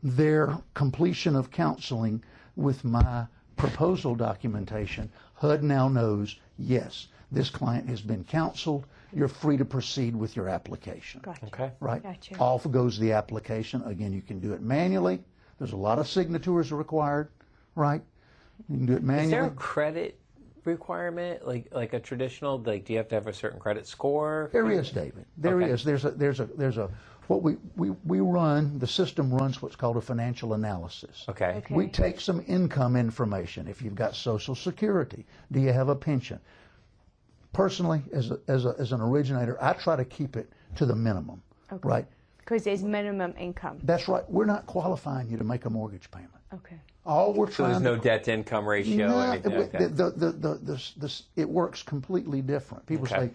their completion of counseling with my proposal documentation. HUD now knows, yes, this client has been counseled. You're free to proceed with your application. Gotcha. Okay. Right? Gotcha. Off goes the application. Again, you can do it manually. There's a lot of signatures required, right? You can do it manually. Is there a credit requirement, like a traditional? Like, do you have to have a certain credit score? There is, David. There is. There's a what we run. The system runs what's called a financial analysis. Okay. We take some income information. If you've got Social Security, do you have a pension? Personally, as an originator, I try to keep it to the minimum. Okay. Right. Because there's minimum income. That's right. We're not qualifying you to make a mortgage payment. Okay. All we're So trying there's no debt to income ratio or anything like that? It works completely different. People say,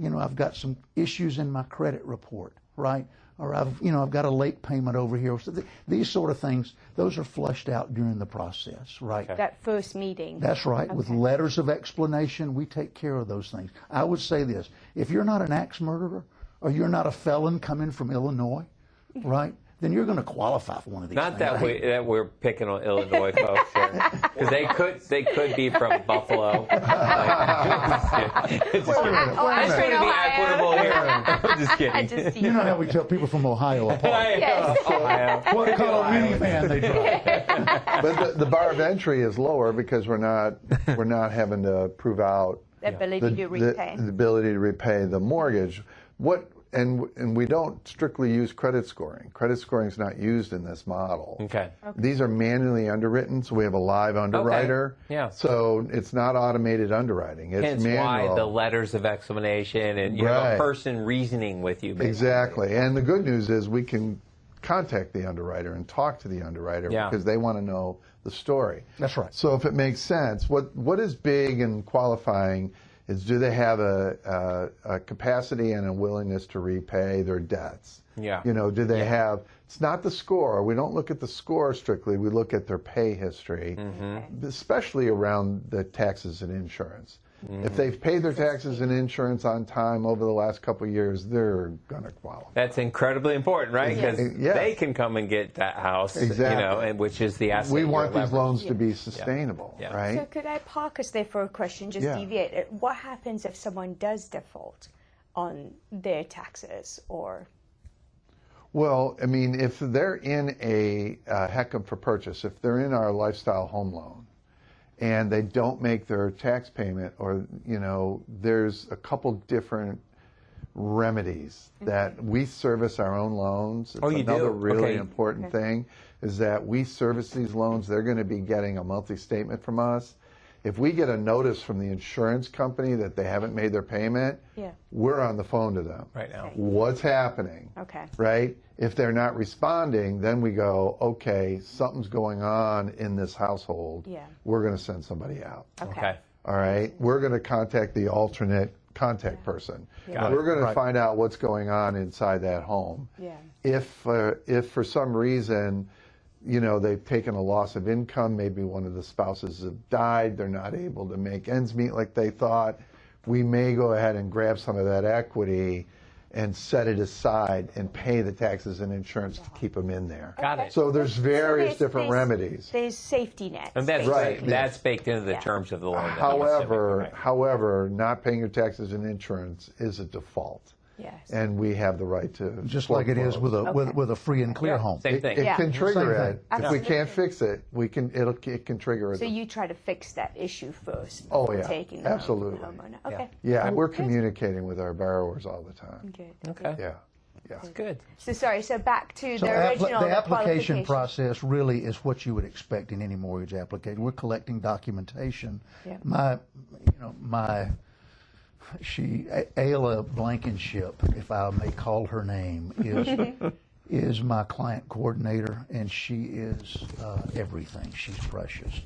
I've got some issues in my credit report, right? Or I've got a late payment over here. So these sort of things, those are flushed out during the process, right? Okay. That first meeting. That's right. With letters of explanation, we take care of those things. I would say this: if you're not an axe murderer or you're not a felon coming from Illinois, right? Then you're going to qualify for one of these Not things. that we're picking on Illinois folks here, because they could be from Buffalo. Just trying to be equitable here. I'm just kidding. You know how we tell people from Ohio apart. Yes. What color minivan they drive. But the bar of entry is lower because we're not having to prove out The ability to repay. the ability to repay the mortgage. And we don't strictly use credit scoring. Credit scoring is not used in this model. Okay. These are manually underwritten, so we have a live underwriter. Okay. Yeah. So it's not automated underwriting. It's Hence manual. why the letters of explanation and you have a person reasoning with you. Basically. Exactly. And the good news is we can contact the underwriter and talk to the underwriter because they want to know the story. That's right. So if it makes sense, what is big and qualifying is, do they have a capacity and a willingness to repay their debts? Yeah. Do they have, it's not the score. We don't look at the score strictly. We look at their pay history, especially around the taxes and insurance. If they've paid their taxes and insurance on time over the last couple of years, they're going to qualify. That's incredibly important, right? Because they can come and get that house, and which is the asset. We want these loans to be sustainable, right? So could I park us there for a question, just deviate? What happens if someone does default on their taxes or... Well, I mean, if they're in a HECM for purchase, if they're in our lifestyle home loan, and they don't make their tax payment, or, there's a couple different remedies that we service our own loans. It's another really important thing is that we service these loans. They're going to be getting a monthly statement from us. If we get a notice from the insurance company that they haven't made their payment, we're on the phone to them. Right now. What's happening? Okay. Right? If they're not responding, then we go, okay, something's going on in this household. Yeah. We're going to send somebody out. Okay. All right? We're going to contact the alternate contact person. We're going to find out what's going on inside that home. Yeah. If for some reason, they've taken a loss of income, maybe one of the spouses have died, they're not able to make ends meet like they thought, we may go ahead and grab some of that equity and set it aside and pay the taxes and insurance to keep them in there. Got it. So there's various different remedies. There's safety nets. And that's Right. That's baked into the terms of the loan. However, not paying your taxes and insurance is a default. Yes. And we have the right to Just like it is with a Okay. with a free and clear home. Same thing. It Yeah. can trigger Same it. thing. If we Absolutely. can't fix it, it can trigger it. So you try to fix that issue first Oh, before yeah. taking the Absolutely. homeowner. Okay. Yeah, we're communicating with our borrowers all the time. Good. Okay. Yeah. Yeah. Good. So sorry. So back to So the original. the application qualification. process really is what you would expect in any mortgage application. We're collecting documentation. Yeah. Ayla Blankenship, if I may call her name, is my client coordinator, and she is everything. She's precious.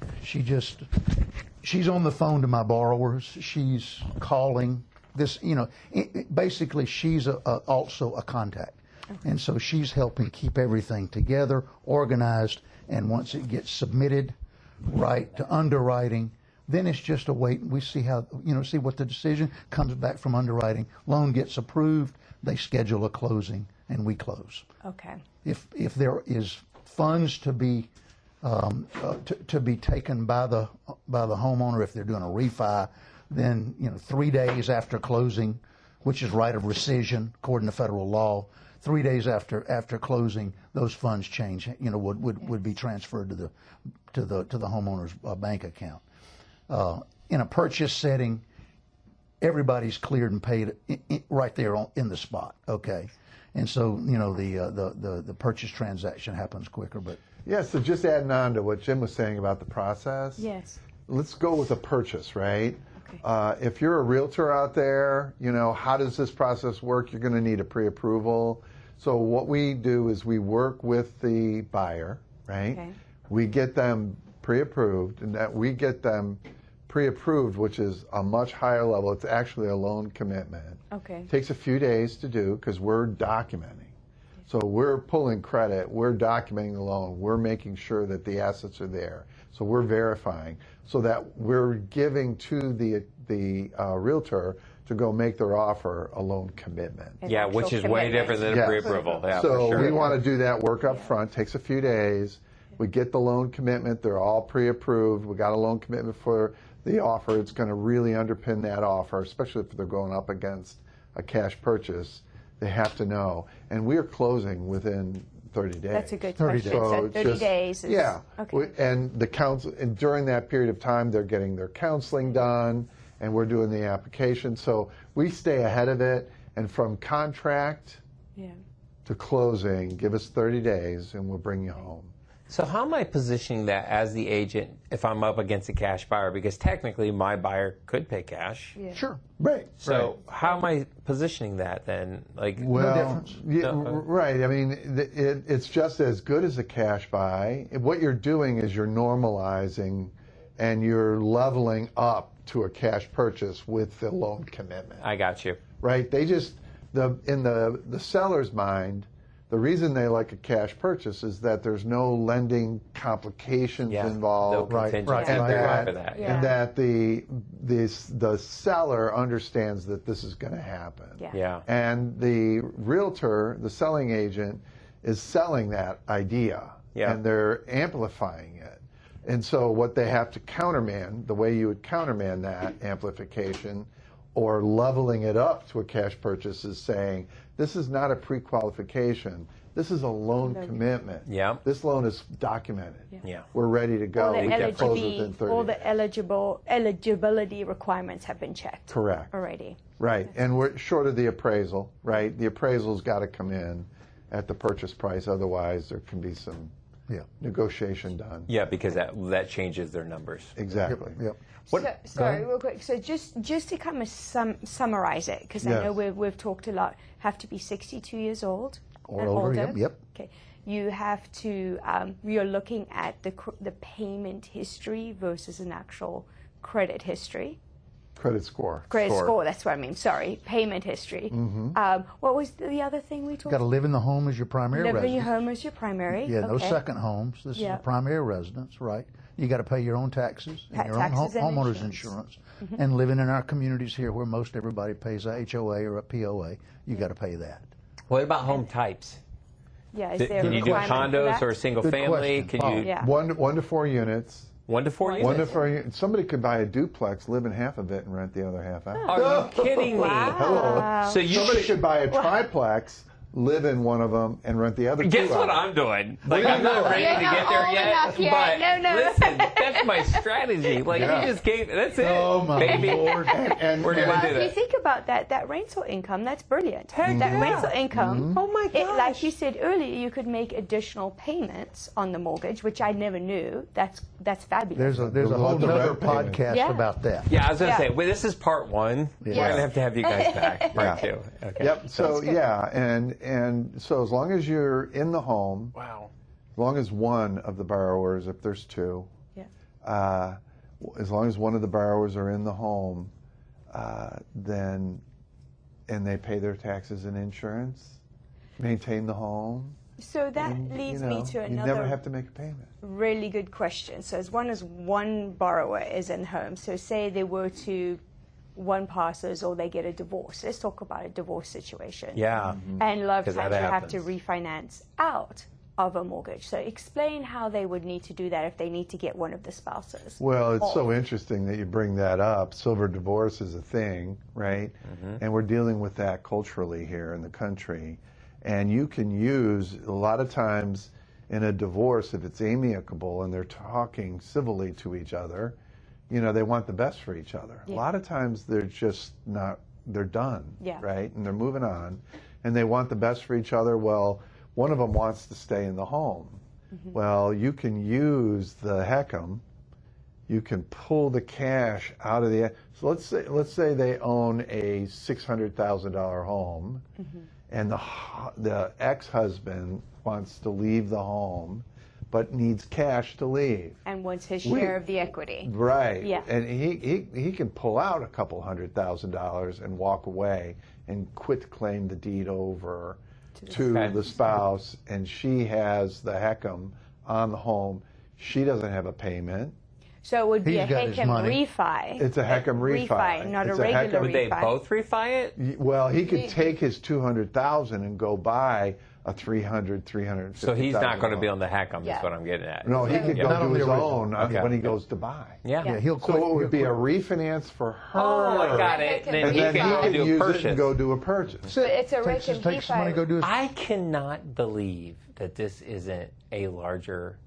She's on the phone to my borrowers. She's calling. Basically, she's also a contact. Okay. And so she's helping keep everything together, organized, and once it gets submitted right to underwriting, then it's just a wait. We see see what the decision comes back from underwriting. Loan gets approved, they schedule a closing, and we close. Okay. If there is funds to be taken by the homeowner, if they're doing a refi, then 3 days after closing, which is right of rescission according to federal law, 3 days after closing, those funds change. Would be transferred to the homeowner's bank account. In a purchase setting, everybody's cleared and paid right there in the spot. Okay, and so the purchase transaction happens quicker. But Yeah, so just adding on to what Jim was saying about the process. Yes. Let's go with a purchase, right? Okay. If you're a realtor out there, how does this process work? You're going to need a pre-approval. So what we do is we work with the buyer, right? Okay. We get them pre-approved, and that we get them pre-approved, which is a much higher level. It's actually a loan commitment. Okay. Takes a few days to do because we're documenting. So we're pulling credit, we're documenting the loan, we're making sure that the assets are there. So we're verifying so that we're giving to the realtor to go make their offer a loan commitment. An Yeah, actual which is way commitment. different than a Yeah. pre-approval. Yeah, So for sure. we want to do that work up front, takes a few days. We get the loan commitment, they're all pre-approved. We got a loan commitment for the offer. It's going to really underpin that offer, especially if they're going up against a cash purchase. They have to know. And we are closing within 30 days. That's a good 30 question. days. So it's 30 just- days is... Yeah. Okay. And the counsel, and during that period of time, they're getting their counseling done, and we're doing the application. So we stay ahead of it. And from contract Yeah. to closing, give us 30 days, and we'll bring you home. So how am I positioning that as the agent if I'm up against a cash buyer? Because technically my buyer could pay cash. Yeah. sure, Right. So how am I positioning that then? Like, Well, difference. yeah, No. right. I mean, it's just as good as a cash buy. What you're doing is you're normalizing and you're leveling up to a cash purchase with the loan commitment. I got you. Right? They just, in the seller's mind, the reason they like a cash purchase is that there's no lending complications Yeah. involved. No contingency And right that, for that. Yeah. and that the seller understands that this is going to happen. Yeah. Yeah. And the realtor, the selling agent, is selling that idea. Yeah. And they're amplifying it. And so what they have to counterman, the way you would counterman that amplification or leveling it up to a cash purchase is saying, this is not a pre-qualification. This is a loan commitment. Yeah. This loan is documented. Yeah. We're ready to go. All the, We can close within 30 all the days. eligibility requirements have been checked Correct. already. Right, and we're short of the appraisal, right? The appraisal's got to come in at the purchase price, otherwise there can be some negotiation done. Yeah, because that changes their numbers. Exactly. yep. Sorry, real quick. So just to kind of summarize it, because I Yes. know we've talked a lot. Have to be 62 years old Or and older, older. yep. Okay. You have to. You're looking at the payment history versus an actual credit history. Credit score. Credit score. That's what I mean. Sorry, payment history. What was the other thing we talked Got to live in the home as your primary Live in residence. your home as your primary. Yeah, no okay. second homes. This is a primary residence, right? You got to pay your own taxes and your own Taxes and homeowner's insurance. insurance. And living in our communities here where most everybody pays a HOA or a POA, you got to pay that. What about home types? Yeah, is there Can a you do requirement for condos that? or single Good family? question. Can you? Yeah. One to four units, 1 to 4 units. 1 to 4 units. Somebody could buy a duplex, live in half of it, and rent the other half out. Are you kidding me? Hello. So Somebody could buy a triplex, live in one of them, and rent the other two Guess what out. I'm doing? Like, I'm not ready to get there yet, but listen, that's my strategy. Like, you just gave, that's it, Oh, my baby. Lord. And We're going to do If you that. think about that rental income, that's brilliant. Heck That yeah. rental income, Oh my gosh. like you said earlier, you could make additional payments on the mortgage, which I never knew. That's fabulous. There's a whole the other rent payments. podcast Yeah. about that. Yeah, I was going to Yeah. say, well, this is part 1. We're Yeah. going to have you guys back, part 2. Okay. Yep. So yeah, and so as long as you're in the home, Wow. as long as one of the borrowers, if there's two, as long as one of the borrowers are in the home, then and they pay their taxes and insurance, maintain the home. So that and, leads you know, me to you never another have to make a payment. really good question. So as one borrower is in home, so say they were to one passes or they get a divorce. Let's talk about a divorce situation. Yeah. And a lot of 'Cause times that you have to happens. refinance out of a mortgage. So explain how they would need to do that if they need to get one of the spouses. Well, it's so off. interesting that you bring that up. Silver divorce is a thing, right? And we're dealing with that culturally here in the country. And you can use, a lot of times in a divorce, if it's amicable and they're talking civilly to each other, you know, they want the best for each other. A lot of times they're just not, they're done, right? And they're moving on. And they want the best for each other. Well, one of them wants to stay in the home. Well, you can use the HECM. You can pull the cash out of the. So let's say they own a $600,000 home, and the ex-husband wants to leave the home, but needs cash to leave. And wants his share of the equity. Right. Yeah. And he can pull out a couple $100,000 and walk away and quit claim the deed over to the spouse, and she has the HECM on the home. She doesn't have a payment. So it would be He's a got his HECM money. refi. It's a HECM refi. Not It's a a regular HECM. Would they refi. both refi it? Well, he could take his $200,000 and go buy a $350,000. So he's not going to be on home. the HECM, Yeah. is what I'm getting at. No, he could Not go on do the his original. own Okay. when he goes to buy. Yeah. Yeah, he'll quit. So it would be a he'll quit. refinance for her. Oh, I got it. Then And he then he can could do a use it purchase. and go do a purchase. But it's a Takes his refi. money, go do his. I cannot believe that this isn't a larger.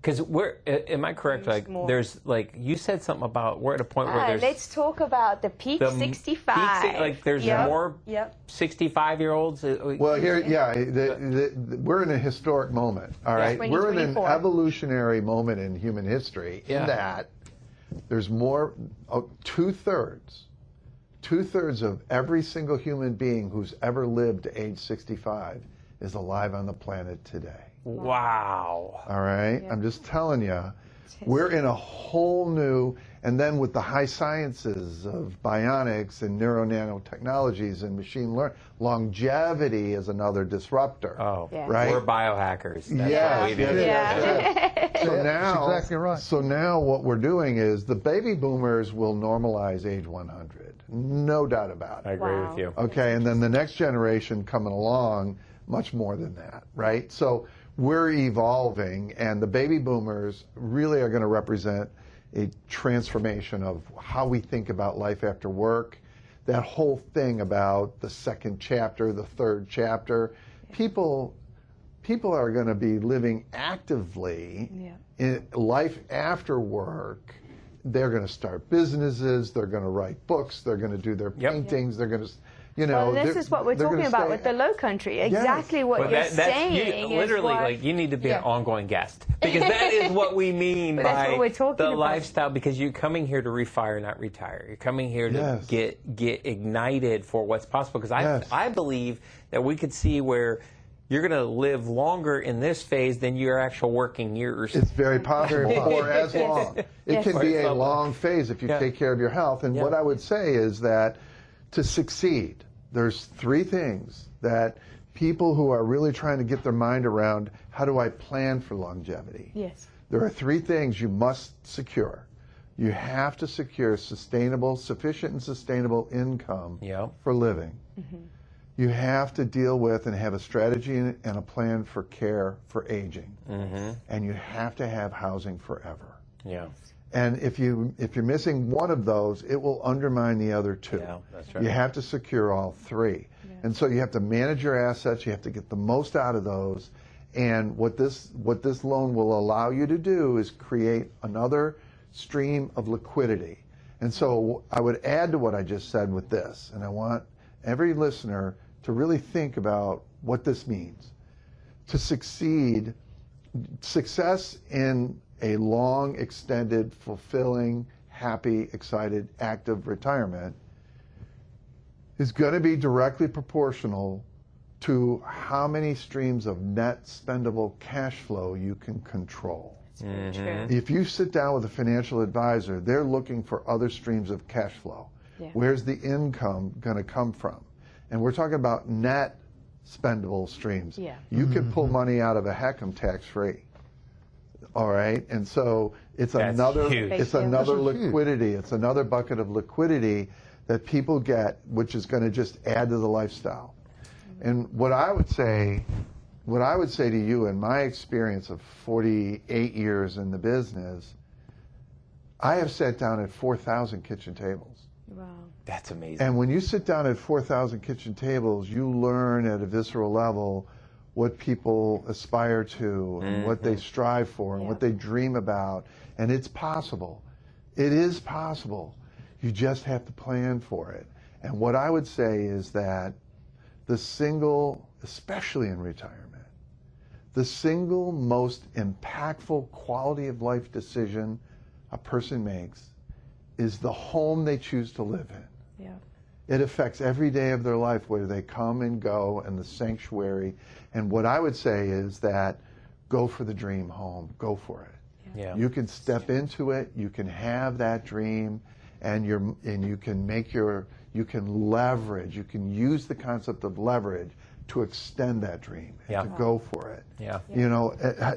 Because am I correct? Like, more. there's like you said something about we're at a point where there's Let's talk about the peak the 65. like there's Yep. more Yep. 65-year-olds. Well, here, we're in a historic moment, all right? We're in an 2024. evolutionary moment in human history in that there's more, two-thirds of every single human being who's ever lived to age 65 is alive on the planet today. Wow. All right? I'm just telling you, we're in a whole new, and then with the high sciences of bionics and neuro-nanotechnologies and machine learning, longevity is another disruptor. Oh, right? We're biohackers. That's Yes, what we do. yes. So Yeah, now, that's exactly right. So now what we're doing is the baby boomers will normalize age 100. No doubt about I it. agree with you. Okay, and then the next generation coming along, much more than that, right? So we're evolving, and the baby boomers really are going to represent a transformation of how we think about life after work. That whole thing about the second chapter, the third chapter, people are going to be living actively in life after work. They're going to start businesses. They're going to write books. They're going to do their paintings. They're going to, Well, this is what we're talking about with the Lowcountry. Exactly what Well, you're that's saying. literally, is what, like, you need to be an ongoing guest. Because that is what we mean But that's by what we're talking the about. lifestyle, because you're coming here to refire, not retire. You're coming here to get ignited for what's possible. Because I believe that we could see where you're going to live longer in this phase than your actual working years. It's very possible, or as long. It can be a long phase if you take care of your health. And what I would say is that to succeed, there's three things that people who are really trying to get their mind around, how do I plan for longevity? Yes. There are three things you must secure. You have to secure sufficient and sustainable income for living. You have to deal with and have a strategy and a plan for care for aging. And you have to have housing forever. Yeah. And if you're missing one of those, it will undermine the other two. Yeah, that's right. You have to secure all three. Yeah. And so you have to manage your assets. You have to get the most out of those. And what this loan will allow you to do is create another stream of liquidity. And so I would add to what I just said with this, and I want every listener to really think about what this means. To succeed, success in a long, extended, fulfilling, happy, excited, active retirement is going to be directly proportional to how many streams of net spendable cash flow you can control. That's very true. If you sit down with a financial advisor, they're looking for other streams of cash flow. Yeah. Where's the income going to come from? And we're talking about net spendable streams. Yeah. You can pull money out of a HECM tax-free. All right, and so it's That's another huge. it's Thank you. another That's huge. liquidity. It's another bucket of liquidity that people get, which is going to just add to the lifestyle. And what I would say to you, in my experience of 48 years in the business, I have sat down at 4,000 kitchen tables. Wow. That's amazing. And when you sit down at 4,000 kitchen tables, you learn at a visceral level what people aspire to and what they strive for and what they dream about. And it's possible. It is possible. You just have to plan for it. And what I would say is that the single, especially in retirement, the single most impactful quality of life decision a person makes is the home they choose to live in. Yeah. It affects every day of their life, where they come and go, and the sanctuary. And what I would say is that go for the dream home. Go for it. Yeah. You can step into it. You can have that dream, and you can leverage. You can use the concept of leverage to extend that dream and Yeah. to go for it. Yeah. You know,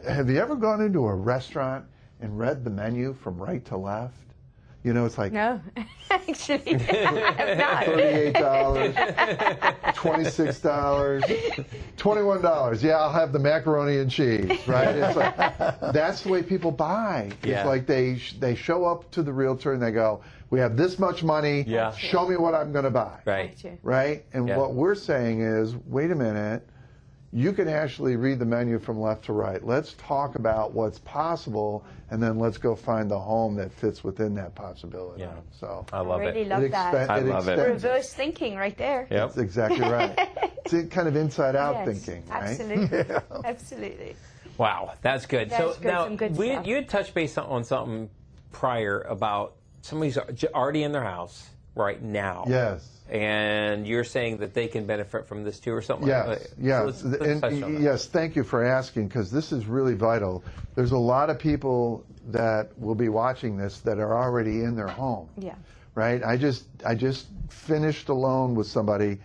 have you ever gone into a restaurant and read the menu from right to left? You know, it's like No, actually, I have not. $38, $26, $21. Yeah, I'll have the macaroni and cheese, right? It's like, that's the way people buy. Yeah. It's like they show up to the realtor and they go, we have this much money, Yeah. show me what I'm going to buy. Right. Gotcha. Right? And Yeah. what we're saying is, wait a minute, you can actually read the menu from left to right. Let's talk about what's possible, and then let's go find the home that fits within that possibility. Yeah. So I love I really it. love that. I love it. extends Reverse thinking right there. Yep. That's exactly right. It's kind of inside-out Yes, thinking, right? Absolutely. Absolutely. Wow, that's good. That's so good, now some good stuff. you had touched base on something prior about somebody's already in their house right now. Yes. And you're saying that they can benefit from this too, or something. Yes, yes, So let's touch on that. yes. Thank you for asking, because this is really vital. There's a lot of people that will be watching this that are already in their home. Yeah. Right. I just finished a loan with somebody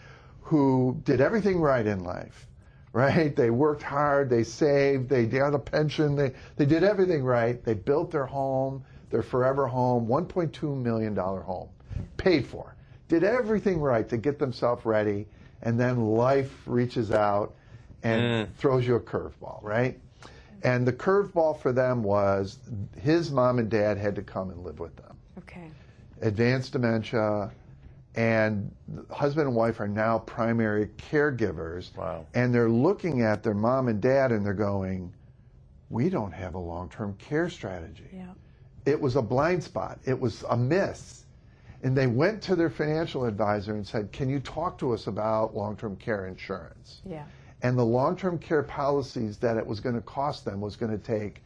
who did everything right in life. Right. They worked hard. They saved. They got a pension. They did everything right. They built their home, their forever home, $1.2 million home, paid for. Did everything right to get themselves ready, and then life reaches out and throws you a curveball, right? And the curveball for them was his mom and dad had to come and live with them. Okay. Advanced dementia, and the husband and wife are now primary caregivers. Wow. And they're looking at their mom and dad and they're going, we don't have a long-term care strategy. Yeah. It was a blind spot. It was a miss. And they went to their financial advisor and said, can you talk to us about long-term care insurance? Yeah. And the long-term care policies that it was going to cost them was going to take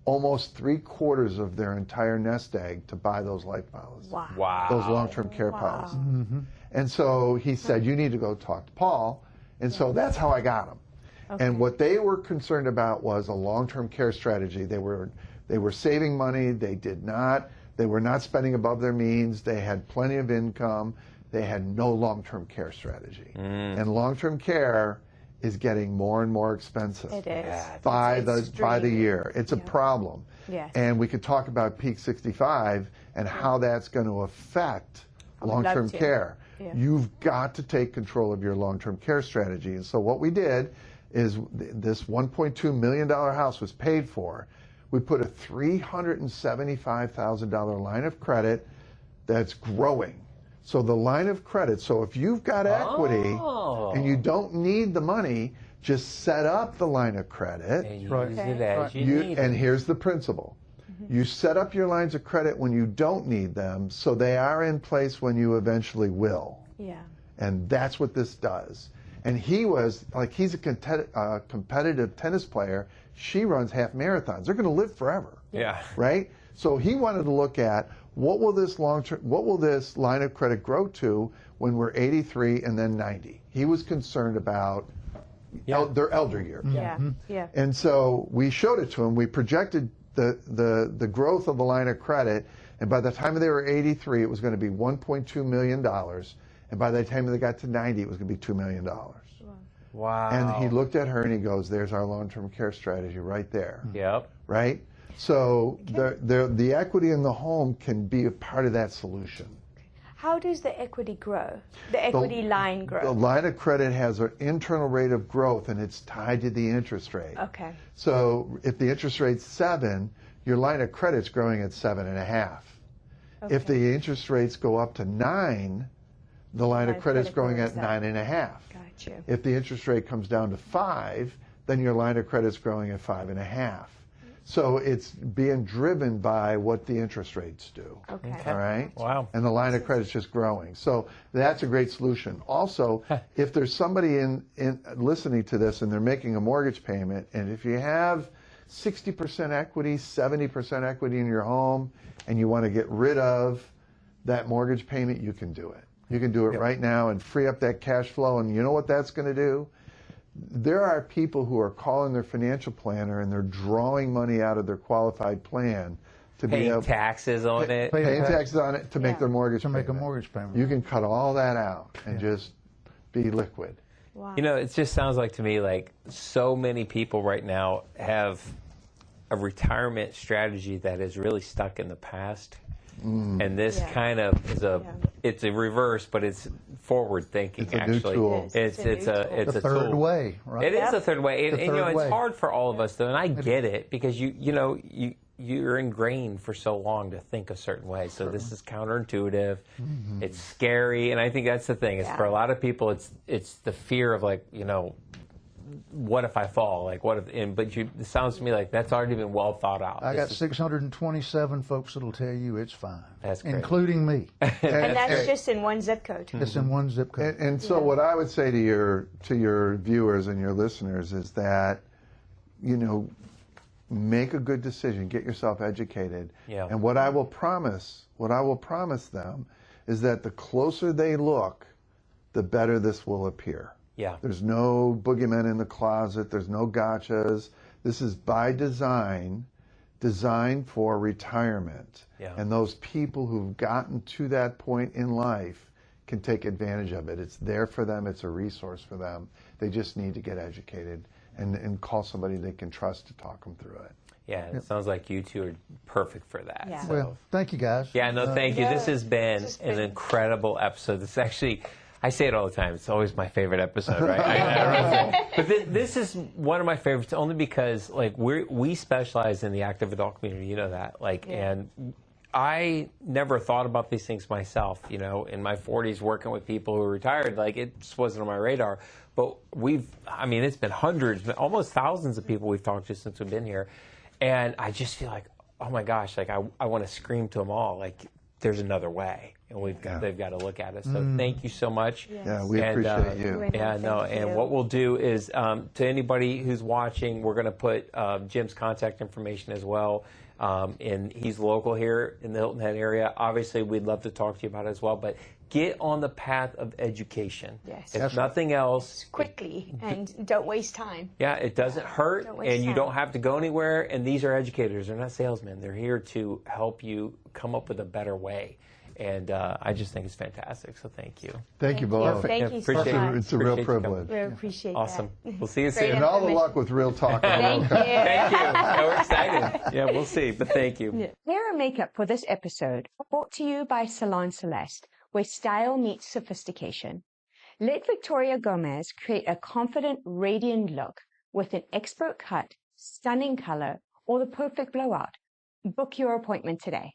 almost 3/4 of their entire nest egg to buy those life policies. Wow. Wow. Those long-term care Wow. policies. And so he said, you need to go talk to Paul. And so that's how I got him. Okay. And what they were concerned about was a long-term care strategy. They were saving money. They were not spending above their means. They had plenty of income. They had no long-term care strategy. And long-term care is getting more and more expensive. It is. By It's the extreme. year. It's a problem. Yes. And we could talk about Peak 65 and how that's going to affect would love long-term to. care. Yeah. You've got to take control of your long-term care strategy. And so what we did is this $1.2 million house was paid for. We put a $375,000 line of credit that's growing. So the line of credit, so if you've got equity and you don't need the money, just set up the line of credit. And use it as you need And it. here's the principle. You set up your lines of credit when you don't need them, so they are in place when you eventually will. Yeah. And that's what this does. And he's a competitive tennis player. She runs half marathons. They're going to live forever. Yeah. Right? So he wanted to look at what will this line of credit grow to when we're 83 and then 90. He was concerned about their elder years. Yeah. Yeah. And so we showed it to him. We projected the growth of the line of credit, and by the time they were 83, it was going to be $1.2 million. And by the time they got to 90, it was going to be $2 million. Wow. And he looked at her and he goes, there's our long-term care strategy right there. Yep. Right? So the equity in the home can be a part of that solution. How does the equity grow? The equity line grow? The line of credit has an internal rate of growth, and it's tied to the interest rate. Okay. So if the interest rate's 7, your line of credit's growing at 7.5. Okay. If the interest rates go up to 9, the line of credit's growing at 9.5. Gotcha. If the interest rate comes down to 5, then your line of credit's growing at 5.5. So it's being driven by what the interest rates do. Okay. All right? Wow. And the line of credit's just growing. So that's a great solution. Also, if there's somebody in listening to this and they're making a mortgage payment, and if you have 60% equity, 70% equity in your home, and you want to get rid of that mortgage payment, you can do it. You can do it right now and free up that cash flow. And you know what that's going to do? There are people who are calling their financial planner and they're drawing money out of their qualified plan to Paying taxes on it. paying taxes on it to make their mortgage To make a payment. mortgage payment. You can cut all that out and just be liquid. Wow. You know, it just sounds like to me like so many people right now have a retirement strategy that is really stuck in the past. And this kind of is it's a reverse, but it's forward thinking. It's a actually, new tool. it's a the third tool. way, right? It is a third way, and you know third it's way. hard for all of us though, and I get it because you're ingrained for so long to think a certain way. So this is counterintuitive. It's scary, and I think that's the thing. It's for a lot of people, it's the fear of like what if I fall? Like what if? But it sounds to me like that's already been well thought out. I got 627 folks that'll tell you it's fine, That's great. including me. And that's just in one zip code. It's in one zip code. And so what I would say to your viewers and your listeners is that, make a good decision, get yourself educated. Yeah. And what I will promise them is that the closer they look, the better this will appear. Yeah. There's no boogeymen in the closet. There's no gotchas. This is by design, designed for retirement. Yeah. And those people who've gotten to that point in life can take advantage of it. It's there for them. It's a resource for them. They just need to get educated and call somebody they can trust to talk them through it. Yeah, it sounds like you two are perfect for that. Yeah. So. Well, thank you guys. Yeah, no, thank you. This has been This has an been- incredible episode. This actually, I say it all the time. It's always my favorite episode, right? But this is one of my favorites only because, like, we specialize in the active adult community. You know that, and I never thought about these things myself. In my 40s, working with people who are retired, like it just wasn't on my radar. But it's been hundreds, almost thousands of people we've talked to since we've been here, and I just feel like, oh my gosh, like I want to scream to them all, like there's another way, and they've got to look at it. So thank you so much. Yeah, we appreciate you. Yeah, no, and what we'll do is to anybody who's watching, we're going to put Jim's contact information as well. And he's local here in the Hilton Head area. Obviously, we'd love to talk to you about it as well. But get on the path of education. Yes. If nothing else, Quickly, and don't waste time. yeah, it doesn't hurt, Don't waste and you time. don't have to go anywhere. And these are educators; they're not salesmen. They're here to help you come up with a better way. And I just think it's fantastic. So thank you. Thank you both. Thank you so Appreciate much. It's a real Appreciate you coming. privilege. We appreciate Awesome. that. We'll see you Great soon. And all the luck with Real Talk. Thank you. Thank you. Yeah, we're excited. Yeah, we'll see. But thank you. Hair and makeup for this episode brought to you by Salon Celeste, where style meets sophistication. Let Victoria Gomez create a confident, radiant look with an expert cut, stunning color, or the perfect blowout. Book your appointment today.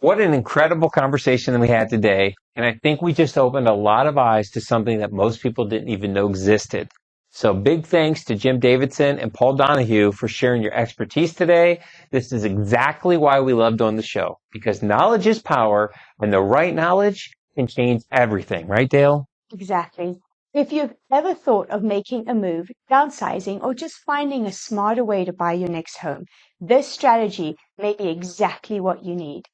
What an incredible conversation that we had today. And I think we just opened a lot of eyes to something that most people didn't even know existed. So big thanks to Jim Davidson and Paul Donahue for sharing your expertise today. This is exactly why we love doing the show, because knowledge is power, and the right knowledge can change everything. Right, Dale? Exactly. If you've ever thought of making a move, downsizing, or just finding a smarter way to buy your next home, this strategy may be exactly what you need.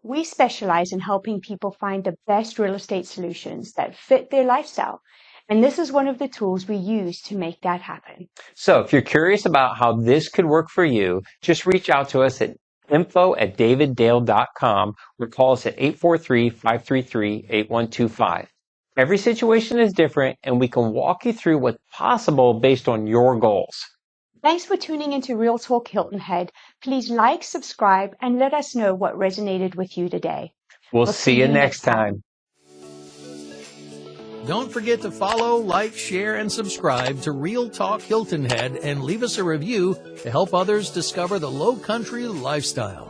We specialize in helping people find the best real estate solutions that fit their lifestyle. And this is one of the tools we use to make that happen. So if you're curious about how this could work for you, just reach out to us at info@daviddale.com or call us at 843-533-8125. Every situation is different, and we can walk you through what's possible based on your goals. Thanks for tuning into Real Talk Hilton Head. Please like, subscribe, and let us know what resonated with you today. We'll see you next time. Don't forget to follow, like, share, and subscribe to Real Talk Hilton Head and leave us a review to help others discover the Lowcountry lifestyle.